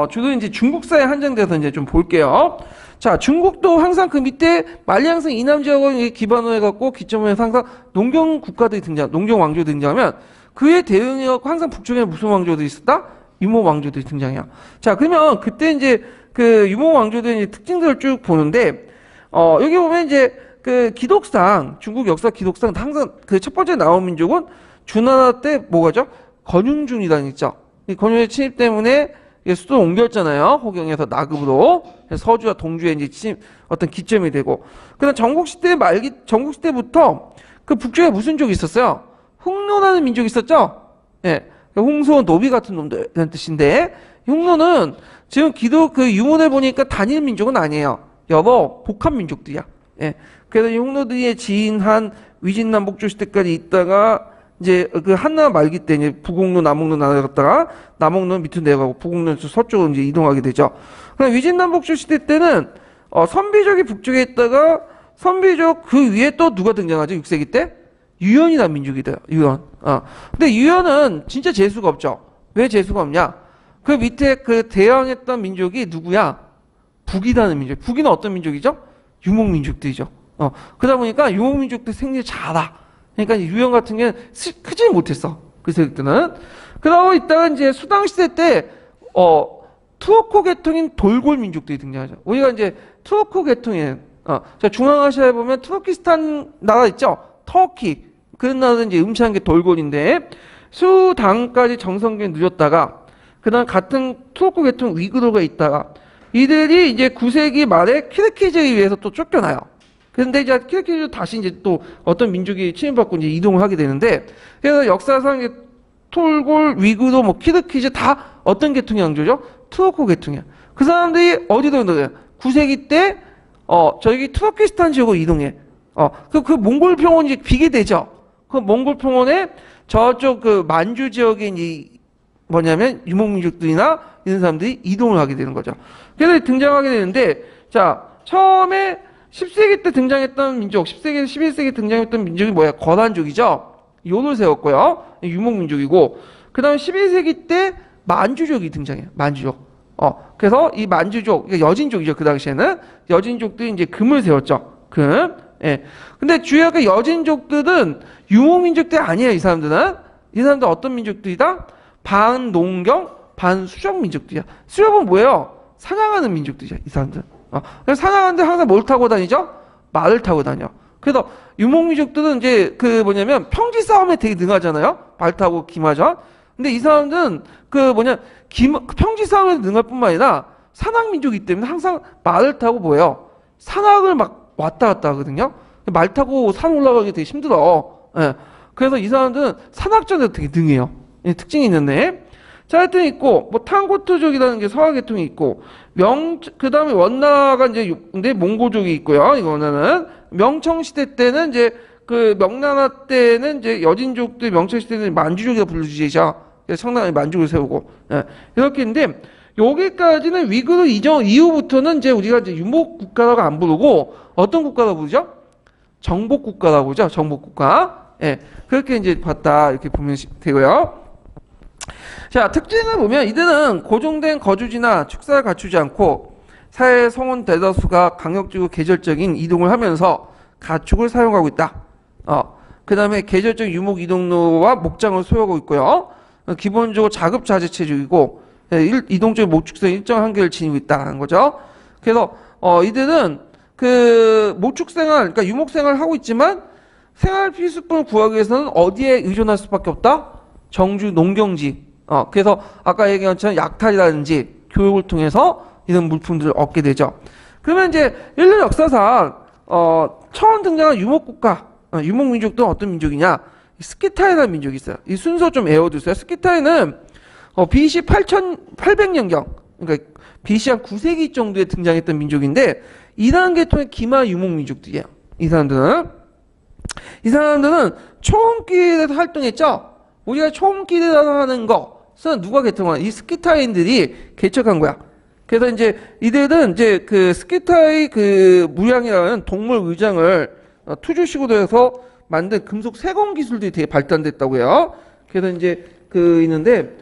주로 이제 중국사에 한정돼서 이제 좀 볼게요. 자, 중국도 항상 그 밑에 만리항성 이남 지역을 기반으로 해갖고 기점으로 해서 항상 농경 국가들이 농경 왕조들이 등장하면 그에 대응해갖고 항상 북쪽에는 무슨 왕조들이 있었다? 유목 왕조들이 등장해요. 자, 그러면 그때 이제 그 유목 왕조들의 이제 특징들을 쭉 보는데, 여기 보면 이제 그 기독상, 중국 역사 기독상 항상 그 첫 번째 나온 민족은 주나라 때 뭐가죠? 건윤중이라는 있죠. 이 건윤의 침입 때문에 수도를 옮겼잖아요. 호경에서 나급으로. 서주와 동주에 이제 어떤 기점이 되고. 그다음 전국시대부터 그 북쪽에 무슨 족이 있었어요? 흉노라는 민족이 있었죠? 예. 홍소, 노비 같은 놈들이라는 뜻인데, 흉노는 지금 기독 그 유문을 보니까 단일 민족은 아니에요. 여러 복합 민족들이야. 예. 그래서 이 흉노들이 지인한 위진남북조 시대까지 있다가 이제 그 한나 말기 때 이제 북옥로, 남옥로 나눠갔다가 남옥로는 밑으로 내려가고 북옥로는 서쪽으로 이제 이동하게 되죠. 그럼 위진남북조 시대 때는 선비족이 북쪽에 있다가 선비족 그 위에 또 누가 등장하죠? 6세기 때? 유연이라는 민족이 돼요. 유연. 근데 유연은 진짜 재수가 없죠. 왜 재수가 없냐? 그 밑에 그 대항했던 민족이 누구야? 북이라는 민족. 북이는 어떤 민족이죠? 유목민족들이죠. 그러다 보니까 유목민족들 생리 잘하. 그러니까 유연 같은 게 크지 못했어. 그 세력들은. 그러고 있다가 이제 수당시대 때, 투어코 계통인 돌골 민족들이 등장하죠. 우리가 이제 투어코 계통인, 자, 중앙아시아에 보면 투르키스탄 나라 있죠? 터키. 그런 나라는 이제 음치한 게 돌골인데, 수당까지 정성기에 누렸다가, 그 다음 같은 투어코 계통 위구르가 있다가, 이들이 이제 9세기 말에 키르키즈에 의해서 또 쫓겨나요. 근데 이제 키르키즈 다시 이제 또 어떤 민족이 침입받고 이제 이동을 하게 되는데, 그래서 역사상 이제 톨골, 위구르, 뭐 키르키즈 다 어떤 계통의 왕조죠? 투르크 계통이야. 그 사람들이 어디로 이동해? 9세기 때 저기 투르키스탄 지역으로 이동해. 그 몽골 평원이 비게 되죠. 그 몽골 평원에 저쪽 그 만주 지역에 이 뭐냐면 유목민족들이나 이런 사람들이 이동을 하게 되는 거죠. 그래서 등장하게 되는데, 자, 처음에 10세기 때 등장했던 민족, 10세기, 11세기 등장했던 민족이 뭐야? 거란족이죠. 요를 세웠고요. 유목민족이고, 그 다음에 11세기 때 만주족이 등장해요. 만주족. 그래서 이 만주족, 그러니까 여진족이죠. 그 당시에는. 여진족들이 이제 금을 세웠죠. 금. 예. 근데 주요하게 여진족들은 유목민족들이 아니에요. 이 사람들은. 이 사람들 어떤 민족들이다? 반농경, 반수족 민족들이야. 수족은 뭐예요? 사냥하는 민족들이야. 이 사람들. 그래서 사냥하는데 항상 뭘 타고 다니죠? 말을 타고 다녀. 그래서 유목민족들은 이제 그 뭐냐면 평지 싸움에 되게 능하잖아요. 말 타고 기마전. 근데 이 사람들은 그 평지 싸움에 능할 뿐만 아니라 산악민족이기 때문에 항상 말을 타고 뭐예요? 산악을 막 왔다 갔다 하거든요. 말 타고 산 올라가기 되게 힘들어. 예. 그래서 이 사람들은 산악전에도 되게 능해요. 특징이 있는데. 자, 하여튼 있고, 뭐, 탕고트족이라는 게 서하계통이 있고, 그 다음에 원나라가 이제, 근데 몽고족이 있고요. 이거는. 명청시대 때는 이제, 그 명나라 때는 이제 여진족들 명청시대는 만주족이라 불러주시죠. 그래서 청나라에 만주를 세우고, 예. 이렇게 있는데, 여기까지는 위구르 이전 이후부터는 이제 우리가 이제 유목국가라고 안 부르고, 어떤 국가라고 부르죠? 정복국가라고 부르죠. 정복국가. 예. 그렇게 이제 봤다. 이렇게 보면 되고요. 자, 특징을 보면 이들은 고정된 거주지나 축사를 갖추지 않고 사회 성원 대다수가 강력적이고 계절적인 이동을 하면서 가축을 사용하고 있다. 그 다음에 계절적 유목 이동로와 목장을 소유하고 있고요. 기본적으로 자급자재체적이고 이동적인 목축생 일정 한계를 지니고 있다는 거죠. 그래서 이들은 그 모축생활, 그러니까 유목생활을 하고 있지만 생활 필수품을 구하기 위해서는 어디에 의존할 수밖에 없다? 정주 농경지. 그래서 아까 얘기한 것처럼 약탈이라든지 교육을 통해서 이런 물품들을 얻게 되죠. 그러면 이제 인류 역사상 처음 등장한 유목국가, 유목민족들은 어떤 민족이냐? 스키타이라는 민족이 있어요. 이 순서 좀 외워두세요. 스키타이는 BC 8800년경, 그러니까 BC 한 9세기 정도에 등장했던 민족인데 이러한 계통의 기마 유목민족들이에요. 이 사람들은 초음길에서 활동했죠. 우리가 초음길이라고 하는 것은 누가 개통한? 이 스키타인들이 개척한 거야. 그래서 이제 이들은 이제 그 스키타이 그 무량이라는 동물 의장을 투주식으로 해서 만든 금속 세검 기술들이 되게 발달됐다고 해요. 그래서 이제 그 있는데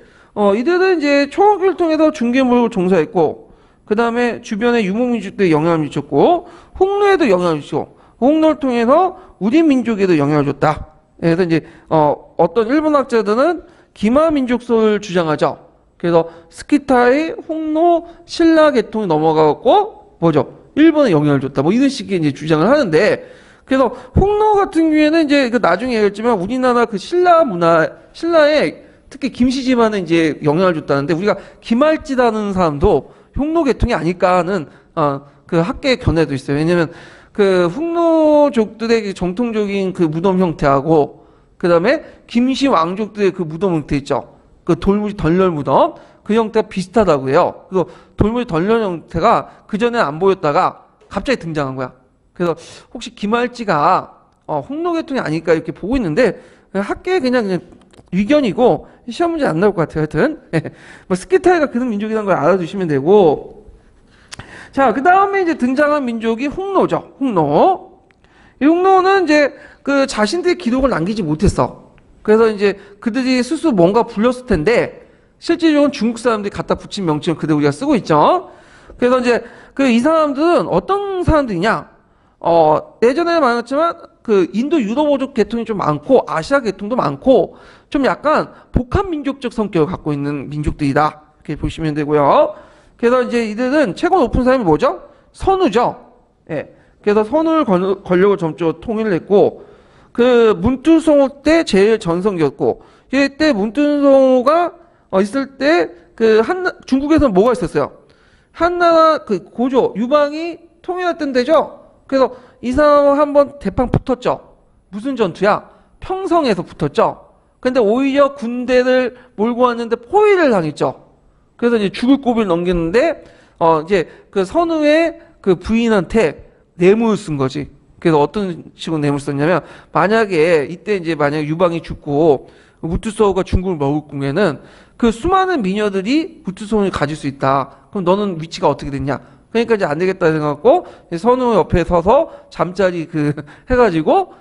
이들은 이제 초음길을 통해서 중개물을 종사했고 그 다음에 주변의 유목민족들에 영향을 미쳤고 홍로에도 영향을 미치고 홍로를 통해서 우리 민족에도 영향을 줬다. 그래서 이제 어떤 일본 학자들은 기마 민족설을 주장하죠. 그래서 스키타이, 홍로, 신라 계통이 넘어가고 뭐죠? 일본에 영향을 줬다. 뭐 이런 식의 이제 주장을 하는데 그래서 홍로 같은 경우에는 이제 그 나중에 얘기했지만 우리나라 그 신라에 특히 김씨 집안에 이제 영향을 줬다는데 우리가 김할지라는 사람도 홍로 계통이 아닐까 하는 그 학계의 견해도 있어요. 왜냐면 그 흑노족들의 정통적인 그 무덤 형태하고 그 다음에 김씨 왕족들의 그 무덤 형태 있죠. 그 돌무지 덜렬 무덤 그 형태가 비슷하다고 해요. 그 돌무지 덜렬 형태가 그 전에 안 보였다가 갑자기 등장한 거야. 그래서 혹시 김할지가 홍로 계통이 아닐까 이렇게 보고 있는데 학계에 그냥 의견이고 시험 문제 안 나올 것 같아요. 하여튼 뭐 스키타이가 그런 민족이라는 걸 알아두시면 되고. 자, 그 다음에 이제 등장한 민족이 홍로죠. 홍로. 이 홍로는 이제 그 자신들의 기록을 남기지 못했어. 그래서 이제 그들이 스스로 뭔가 불렸을 텐데 실질적으로 중국 사람들이 갖다 붙인 명칭을 그대로 우리가 쓰고 있죠. 그래서 이제 그 이 사람들은 어떤 사람들이냐? 예전에 말했지만 그 인도 유럽어족 계통이 좀 많고 아시아 계통도 많고 좀 약간 복합 민족적 성격을 갖고 있는 민족들이다. 이렇게 보시면 되고요. 그래서 이제 이들은 최고 높은 사람이 뭐죠? 선우죠. 예. 그래서 선우를 권력을 점적으로 통일을 했고, 그 문투성호 때 제일 전성기였고, 이때 문투성호가 있을 때 그 중국에서는 뭐가 있었어요? 한나라 그 고조 유방이 통일했던 데죠. 그래서 이 사람은 한번 대판 붙었죠. 무슨 전투야? 평성에서 붙었죠. 근데 오히려 군대를 몰고 왔는데 포위를 당했죠. 그래서 이제 죽을 고비를 넘겼는데 이제 그 선우의 그 부인한테 뇌물을 쓴 거지. 그래서 어떤 식으로 뇌물을 썼냐면 만약에 이때 이제 만약에 유방이 죽고 무투서우가 중국을 먹을 경우에는 그 수많은 미녀들이 무투서우를 가질 수 있다. 그럼 너는 위치가 어떻게 됐냐? 그러니까 이제 안 되겠다 생각하고 선우 옆에 서서 잠자리 그 해가지고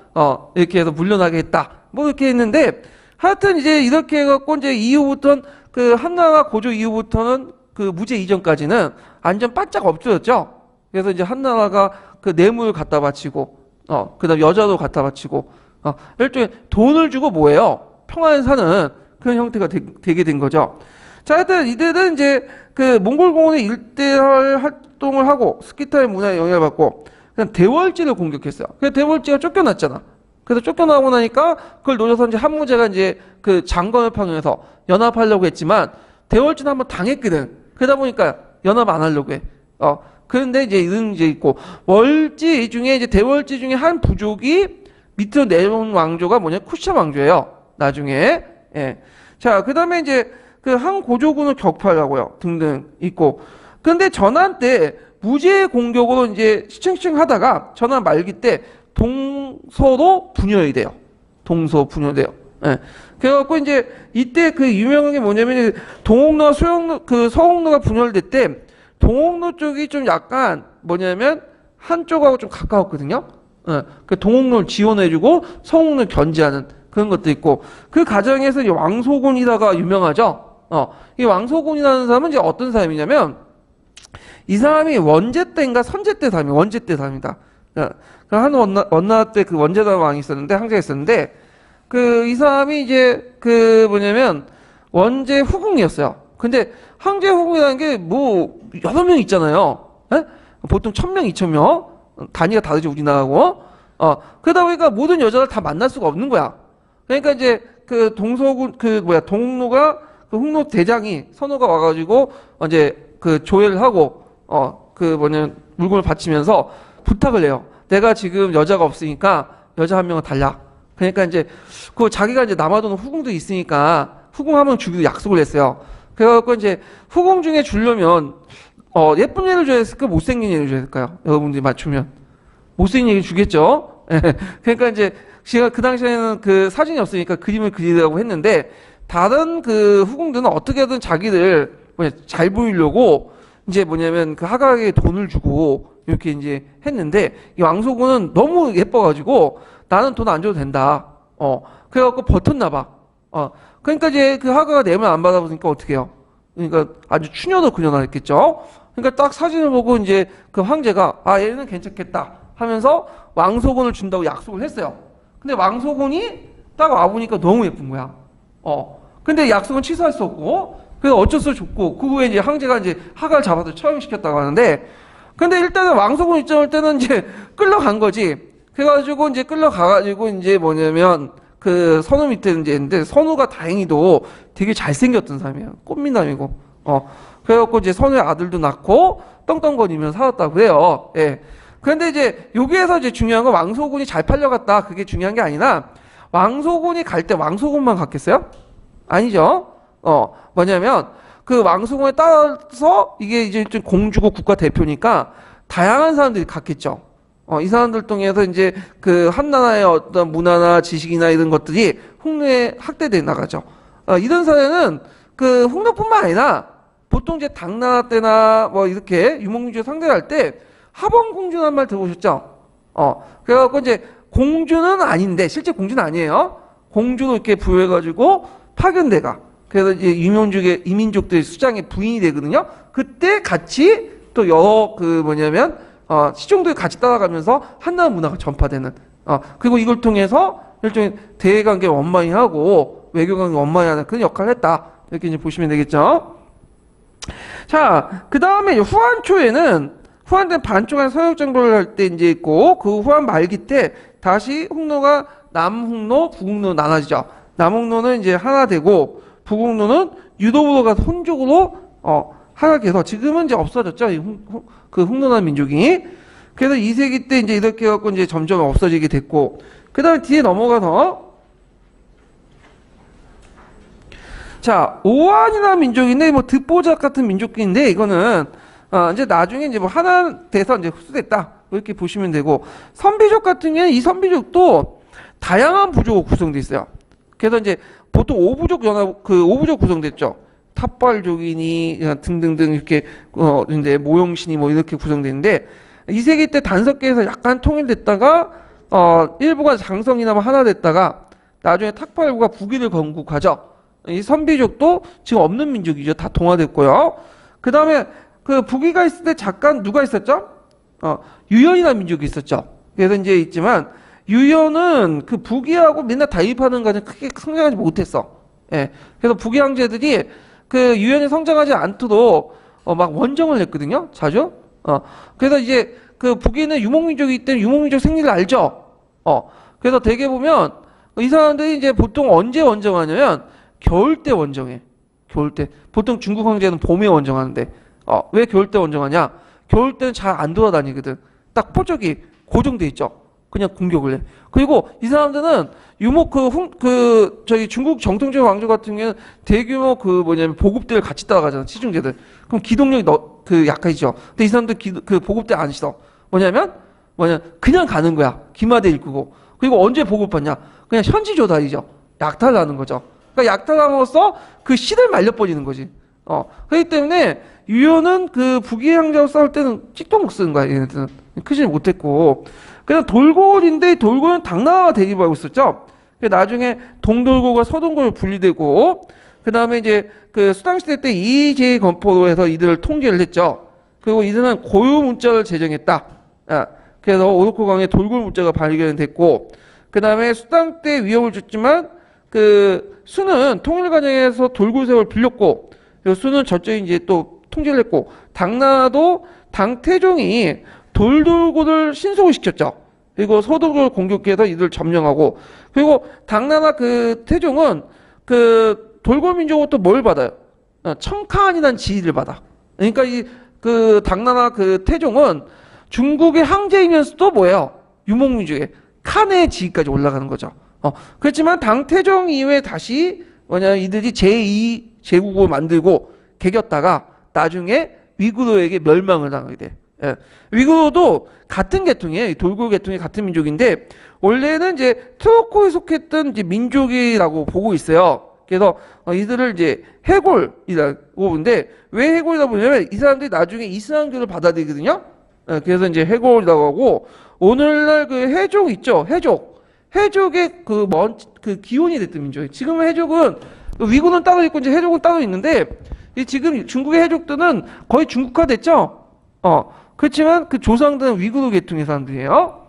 이렇게 해서 물러나게 했다. 뭐 이렇게 했는데 하여튼 이제 이렇게 해갖고 이제 이후부터는 그 한나가 고조 이후부터는 그 무죄 이전까지는 완전 바짝 없어졌죠. 그래서 이제 한나라가 그 뇌물 갖다 바치고 그다음 여자도 갖다 바치고 일종의 돈을 주고 뭐예요? 평안에 사는 그런 형태가 되게 된 거죠. 자, 하여튼 이들은 이제 그 몽골공원에 일대할 활동을 하고 스키타의 문화에 영향을 받고 그냥 대월지를 공격했어요. 그래서 대월지가 쫓겨났잖아. 그래서 쫓겨나고 나니까 그걸 노려서 이제 한무제가 이제 그 장건을 파견해서 연합하려고 했지만 대월지는 한번 당했거든. 그러다 보니까 연합 안 하려고 해. 그런데 이제 이런 이제 있고 월지 중에 이제 대월지 중에 한 부족이 밑으로 내려온 왕조가 뭐냐 쿠샤 왕조예요. 나중에. 예. 자, 그다음에 이제 그 한 고조군을 격파하려고요. 등등 있고. 근데 전환 때 무제 공격으로 이제 시층시층 하다가 전환 말기 때 동서로 분열이 돼요. 동서 분열돼요. 예. 그래갖고 이제 이때 그 유명한 게 뭐냐면 동옥로와 서옥로가 분열될 때 동옥로 쪽이 좀 약간 뭐냐면 한쪽하고 좀 가까웠거든요. 예. 그 동옥로를 지원해주고 서옥로를 견제하는 그런 것도 있고 그 과정에서 이제 왕소곤이다가 유명하죠. 이 왕소곤이라는 사람은 이제 어떤 사람이냐면 이 사람이 원제 때인가 선제 때 사람이에요. 원제 때 사람이다. 한 원나 때 그 원제다 왕이 있었는데 항제가 있었는데 그 이 사람이 이제 그 뭐냐면 원제 후궁이었어요. 근데 항제 후궁이라는 게 뭐 여러 명 있잖아요. 에? 보통 1000명, 2000명 단위가 다르죠 우리나라하고. 그러다 보니까 모든 여자를 다 만날 수가 없는 거야. 그러니까 이제 그 동서군 동록로가 그 홍로 대장이 선호가 와가지고 이제 그 조회를 하고 그 물건을 바치면서 부탁을 해요. 내가 지금 여자가 없으니까 여자 한 명을 달라. 그러니까 이제 그 자기가 이제 남아도는 후궁도 있으니까 후궁 한 명 주기로 약속을 했어요. 그래갖고 이제 후궁 중에 주려면 예쁜 애를 줘야 했을까 못생긴 애를 줘야 했을까요? 여러분들이 맞추면 못생긴 애를 주겠죠. 그러니까 이제 제가 그 당시에는 그 사진이 없으니까 그림을 그리라고 했는데 다른 그 후궁들은 어떻게든 자기들 잘 보이려고 이제 뭐냐면 그 하각에 돈을 주고 이렇게 이제 했는데 이 왕소군은 너무 예뻐가지고 나는 돈 안 줘도 된다. 그래갖고 버텼나 봐. 그러니까 이제 그 하각가 뇌물 안 받아보니까 어떻게 해요? 그러니까 아주 추녀도 그녀나 했겠죠. 그러니까 딱 사진을 보고 이제 그 황제가 얘는 괜찮겠다 하면서 왕소군을 준다고 약속을 했어요. 근데 왕소군이 딱 와보니까 너무 예쁜 거야. 근데 약속은 취소할 수 없고, 그래서 어쩔 수 없고, 그 후에 이제 황제가 이제 하각을 잡아서 처형시켰다고 하는데, 근데 일단은 왕소군 입장일 때는 이제 끌려간 거지. 그래가지고 이제 끌려가가지고 이제 뭐냐면, 그 선우 밑에 이제 있는데, 선우가 다행히도 되게 잘생겼던 사람이에요. 꽃미남이고. 그래갖고 이제 선우의 아들도 낳고, 떵떵거리면서 살았다고 해요. 예. 그런데 이제 여기에서 이제 중요한 건 왕소군이 잘 팔려갔다. 그게 중요한 게 아니라, 왕소군이 갈 때 왕소군만 갔겠어요? 아니죠. 뭐냐면 그 왕소군에 따라서 이게 이제 좀 공주고 국가 대표니까 다양한 사람들이 갔겠죠. 이 사람들 통해서 이제 그 한나라의 어떤 문화나 지식이나 이런 것들이 홍로에 확대돼 나가죠. 이런 사례는 그 홍로뿐만 아니라 보통 이제 당나라 때나 뭐 이렇게 유목민주 상대할 때 하범공주라는 말 들어보셨죠? 그래갖고 이제 공주는 아닌데 실제 공주는 아니에요. 공주로 이렇게 부여해가지고 파견대가 그래서 이제 이민족들의 수장의 부인이 되거든요. 그때 같이 또 여러 그 뭐냐면 시종들이 같이 따라가면서 한나라 문화가 전파되는 그리고 이걸 통해서 일종의 대외관계 원만히하고 외교관계 원만히하는 그런 역할을 했다. 이렇게 이제 보시면 되겠죠. 자, 그 다음에 후한 초에는 후한 때는 반쪽한 서역 정벌을 할 때 이제 있고 그 후한 말기 때 다시 홍로가 남홍로, 북홍로 나눠지죠. 남홍로는 이제 하나 되고 북홍로는 유도부로 가서 혼족으로 하나 돼서 지금은 이제 없어졌죠. 그 홍로라는 민족이. 그래서 2세기 때 이제 이렇게 해갖고 이제 점점 없어지게 됐고 그 다음에 뒤에 넘어가서 자, 오한이나 민족인데 뭐 듣보잡 같은 민족인데 이거는 이제 나중에 이제 뭐 하나 돼서 이제 흡수됐다 이렇게 보시면 되고 선비족 같은 경우는 이 선비족도 다양한 부족으로 구성돼 있어요. 그래서 이제 보통 오부족 연합 오부족 구성됐죠. 탑발족이니 등등등 이렇게 이제 모용신이 뭐 이렇게 구성되는데 2세기 때 단석계에서 약간 통일됐다가 일부가 장성이나 뭐 하나 됐다가 나중에 탁발부가 북위를 건국하죠. 이 선비족도 지금 없는 민족이죠. 다 동화됐고요. 그 다음에 그 북위가 있을 때 잠깐 누가 있었죠? 유연이라는 민족이 있었죠. 그래서 이제 있지만 유연은 그 북위하고 맨날 다입하는 과정 크게 성장하지 못했어. 예. 그래서 북위 황제들이 그 유연이 성장하지 않도록 막 원정을 냈거든요. 자주. 그래서 이제 그 북위는 유목민족이기 때문에 유목민족 생리를 알죠. 그래서 대개 보면 이 사람들이 이제 보통 언제 원정하냐면 겨울 때 원정해. 겨울 때. 보통 중국 황제는 봄에 원정하는데 왜 겨울 때 원정하냐? 겨울 때는 잘 안 돌아다니거든. 딱 포적이 고정돼 있죠. 그냥 공격을 해. 그리고 이 사람들은 유목 저기 중국 정통적 왕조 같은 경우는 대규모 뭐냐면 보급대를 같이 따라가잖아. 시중제들. 그럼 기동력이 약해지죠. 근데 이 사람들 그 보급대 안 써. 뭐냐 그냥 가는 거야. 기마대 일구고. 그리고 언제 보급받냐? 그냥 현지 조달이죠. 약탈하는 거죠. 그러니까 약탈함으로써 그 실을 말려버리는 거지. 그렇기 때문에 유효는 그 북위 황제하고 싸울 때는 찍도 못 쓰는 거야. 얘네들은 크지 못했고. 그래서 돌고인데 돌고는 당나라가 대립하고 있었죠. 나중에 동돌고가 서동고로 분리되고 그 다음에 이제 그 수당시대 때 이제 건포로 해서 이들을 통제를 했죠. 그리고 이들은 고유 문자를 제정했다. 그래서 오르코강에 돌고 문자가 발견됐고 그 다음에 수당 때 위협을 줬지만 그 수는 통일 과정에서 돌고세월 빌렸고 그리고 수는 저쪽에 이제 또 통제를 했고 당나라도 당태종이 돌돌고를 신속을 시켰죠. 그리고 서독을 공격해서 이들 점령하고 그리고 당나라 그 태종은 그 돌고 민족으로부터 뭘 받아요? 청카안이라는 지위를 받아. 그러니까 그 당나라 그 태종은 중국의 황제이면서도 뭐예요? 유목민족의 칸의 지위까지 올라가는 거죠. 그렇지만 당태종 이후에 다시 이들이 제2 제국을 만들고 개겼다가 나중에 위구르에게 멸망을 당하게 돼. 예. 위구르도 같은 계통이에요. 돌고 계통의 같은 민족인데 원래는 이제 트로코에 속했던 이제 민족이라고 보고 있어요. 그래서 이들을 이제 해골이라고 보는데 왜 해골이라고 보냐면 이 사람들이 나중에 이슬람교를 받아들이거든요. 예. 그래서 이제 해골이라고 하고 오늘날 그 해족 있죠. 해족의 그 기원이 됐던 민족이에요. 지금은 해족은 위구르는 따로 있고 이제 해족은 따로 있는데 지금 중국의 해족들은 거의 중국화 됐죠. 그렇지만 그 조상들은 위구르 계통의 사람들이에요.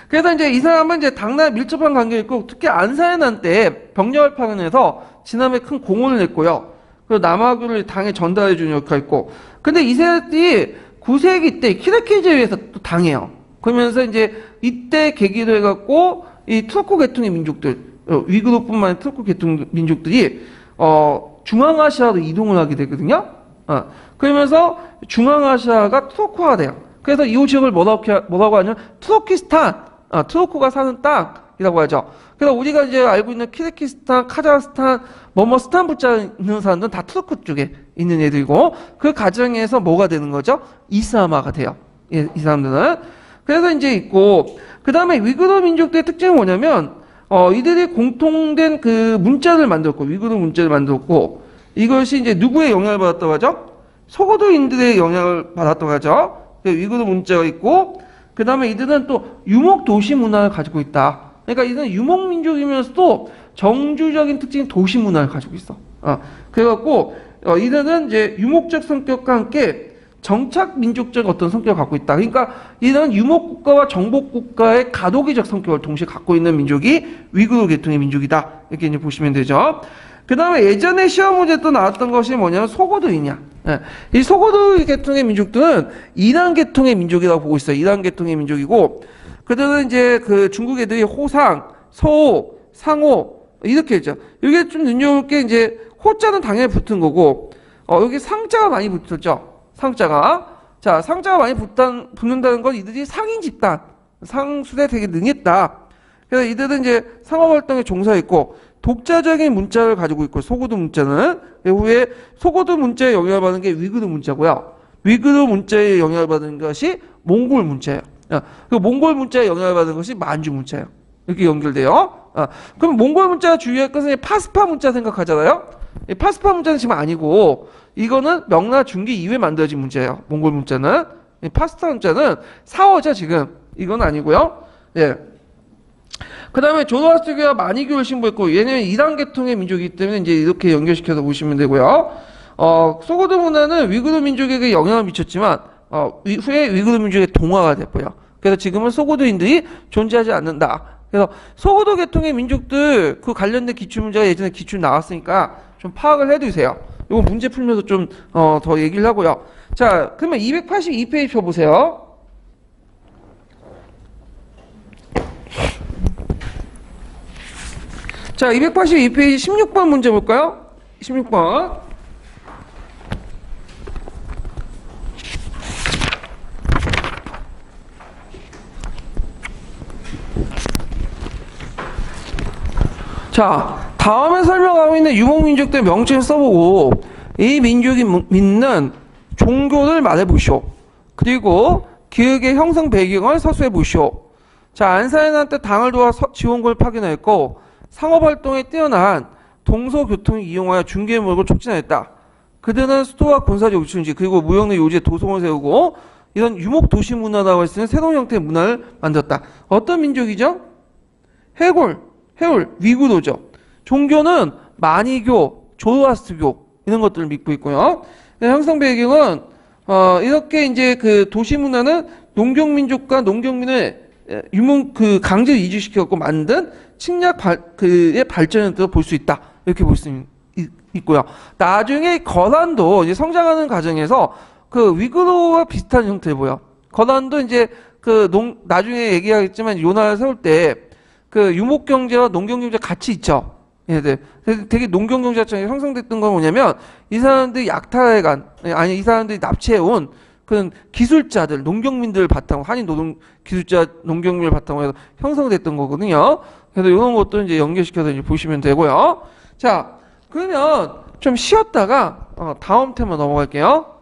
그래서 이제 이 사람은 이제 당나라 밀접한 관계가 있고 특히 안사해난 때 병력을 파견해서 진압에 큰 공헌을 했고요. 그리고 남아교를 당에 전달해 주는 역할이 있고. 근데 이 세력들이 9세기 때 키르키즈에 의해서 또 당해요. 그러면서 이제 이때 계기로 해갖고 이 투르크 계통의 민족들, 위구르뿐만 아니라 투르크 계통 민족들이 중앙아시아로 이동을 하게 되거든요. 그러면서 중앙아시아가 투르크화가 돼요. 그래서 이 지역을 뭐라고 하냐면 투르키스탄, 투르크가 사는 땅이라고 하죠. 그래서 우리가 이제 알고 있는 키르기스탄, 카자흐스탄, 스탄 붙자 있는 사람들은 다 투르크 쪽에 있는 애들이고 그 과정에서 뭐가 되는 거죠? 이슬람화가 돼요. 이 사람들은. 그래서 이제 있고 그 다음에 위구르 민족들의 특징은 뭐냐면 이들이 공통된 그 문자를 만들었고 위구르 문자를 만들었고 이것이 이제 누구의 영향을 받았다고 하죠? 소고도인들의 영향을 받았다고 하죠. 위구르 문자가 있고 그 다음에 이들은 또 유목 도시 문화를 가지고 있다. 그러니까 이들은 유목 민족이면서도 정주적인 특징인 도시 문화를 가지고 있어. 그래갖고 이들은 이제 유목적 성격과 함께 정착 민족적 어떤 성격을 갖고 있다. 그러니까 이들은 유목국가와 정복국가의 가도기적 성격을 동시에 갖고 있는 민족이 위구르 계통의 민족이다. 이렇게 이제 보시면 되죠. 그 다음에 예전에 시험 문제 또 나왔던 것이 뭐냐면 소고도이냐. 이 소고도 계통의 민족들은 이란 계통의 민족이라고 보고 있어요. 이란 계통의 민족이고, 그들은 이제 그 중국 애들이 호상, 서호, 상호, 이렇게 했죠. 이게 좀 눈여볼 게 이제 호자는 당연히 붙은 거고, 여기 상자가 많이 붙었죠. 상자가. 자, 상자가 많이 붙는다는 건 이들이 상인 집단, 상술에 되게 능했다. 그래서 이들은 이제 상업 활동에 종사했고, 독자적인 문자를 가지고 있고 소고도 문자는 후에 소고도 문자에 영향을 받는 게 위구르 문자고요. 위구르 문자에 영향을 받는 것이 몽골 문자예요. 그 몽골 문자에 영향을 받는 것이 만주 문자예요. 이렇게 연결돼요. 그럼 몽골 문자 주의할 것은 파스파 문자 생각하잖아요. 이 파스파 문자는 지금 아니고 이거는 명나 중기 이후에 만들어진 문자예요. 몽골 문자는 이 파스파 문자는 사어죠 지금. 이건 아니고요. 예. 그 다음에 조로아스터교와 마니교를 신부했고 얘는 이단 계통의 민족이기 때문에 이제 이렇게 연결시켜서 보시면 되고요. 소고드 문화는 위구르 민족에게 영향을 미쳤지만 후에 위구르 민족의 동화가 됐고요. 그래서 지금은 소고드인들이 존재하지 않는다. 그래서 소고도 계통의 민족들 그 관련된 기출문제가 예전에 기출 나왔으니까 좀 파악을 해두세요. 이거 문제 풀면서 좀 더 얘기를 하고요. 자, 그러면 282페이지 펴보세요. 자, 282페이지 16번 문제 볼까요? 16번. 자, 다음에 설명하고 있는 유목민족들 명칭을 써보고 이 민족이 믿는 종교를 말해보시오. 그리고 기획의 형성 배경을 서술해보시오. 자, 안사인한테 당을 도와 지원군을 파견했고 상업활동에 뛰어난 동서교통을 이용하여 중개물을 촉진하였다. 그들은 수도와 군사적 요충지 그리고 무역 내 요지에 도성을 세우고 이런 유목 도시 문화라고 할 수 있는 새로운 형태의 문화를 만들었다. 어떤 민족이죠? 해골, 위구르죠. 종교는 마니교, 조로아스트교 이런 것들을 믿고 있고요. 형성 배경은 이렇게 이제 그 도시 문화는 농경민족과 농경민을 강제로 이주시켜갖고 만든 침략 그의 발전을 볼 수 있다. 이렇게 볼 수 있고요. 나중에 거란도 이제 성장하는 과정에서 그 위구르와 비슷한 형태를 보여. 거란도 이제 나중에 얘기하겠지만 요나를 세울 때 그 유목 경제와 농경 경제 같이 있죠. 얘들 되게 농경 경제가 형성됐던 건 뭐냐면 이 사람들이 약탈해간 이 사람들이 납치해온 그런 기술자들, 농경민들을 바탕으로 한인 노동 기술자, 농경민을 바탕으로 해서 형성됐던 거거든요. 그래서 이런 것도 이제 연결시켜서 이제 보시면 되고요. 자, 그러면 좀 쉬었다가 다음 테마 넘어갈게요.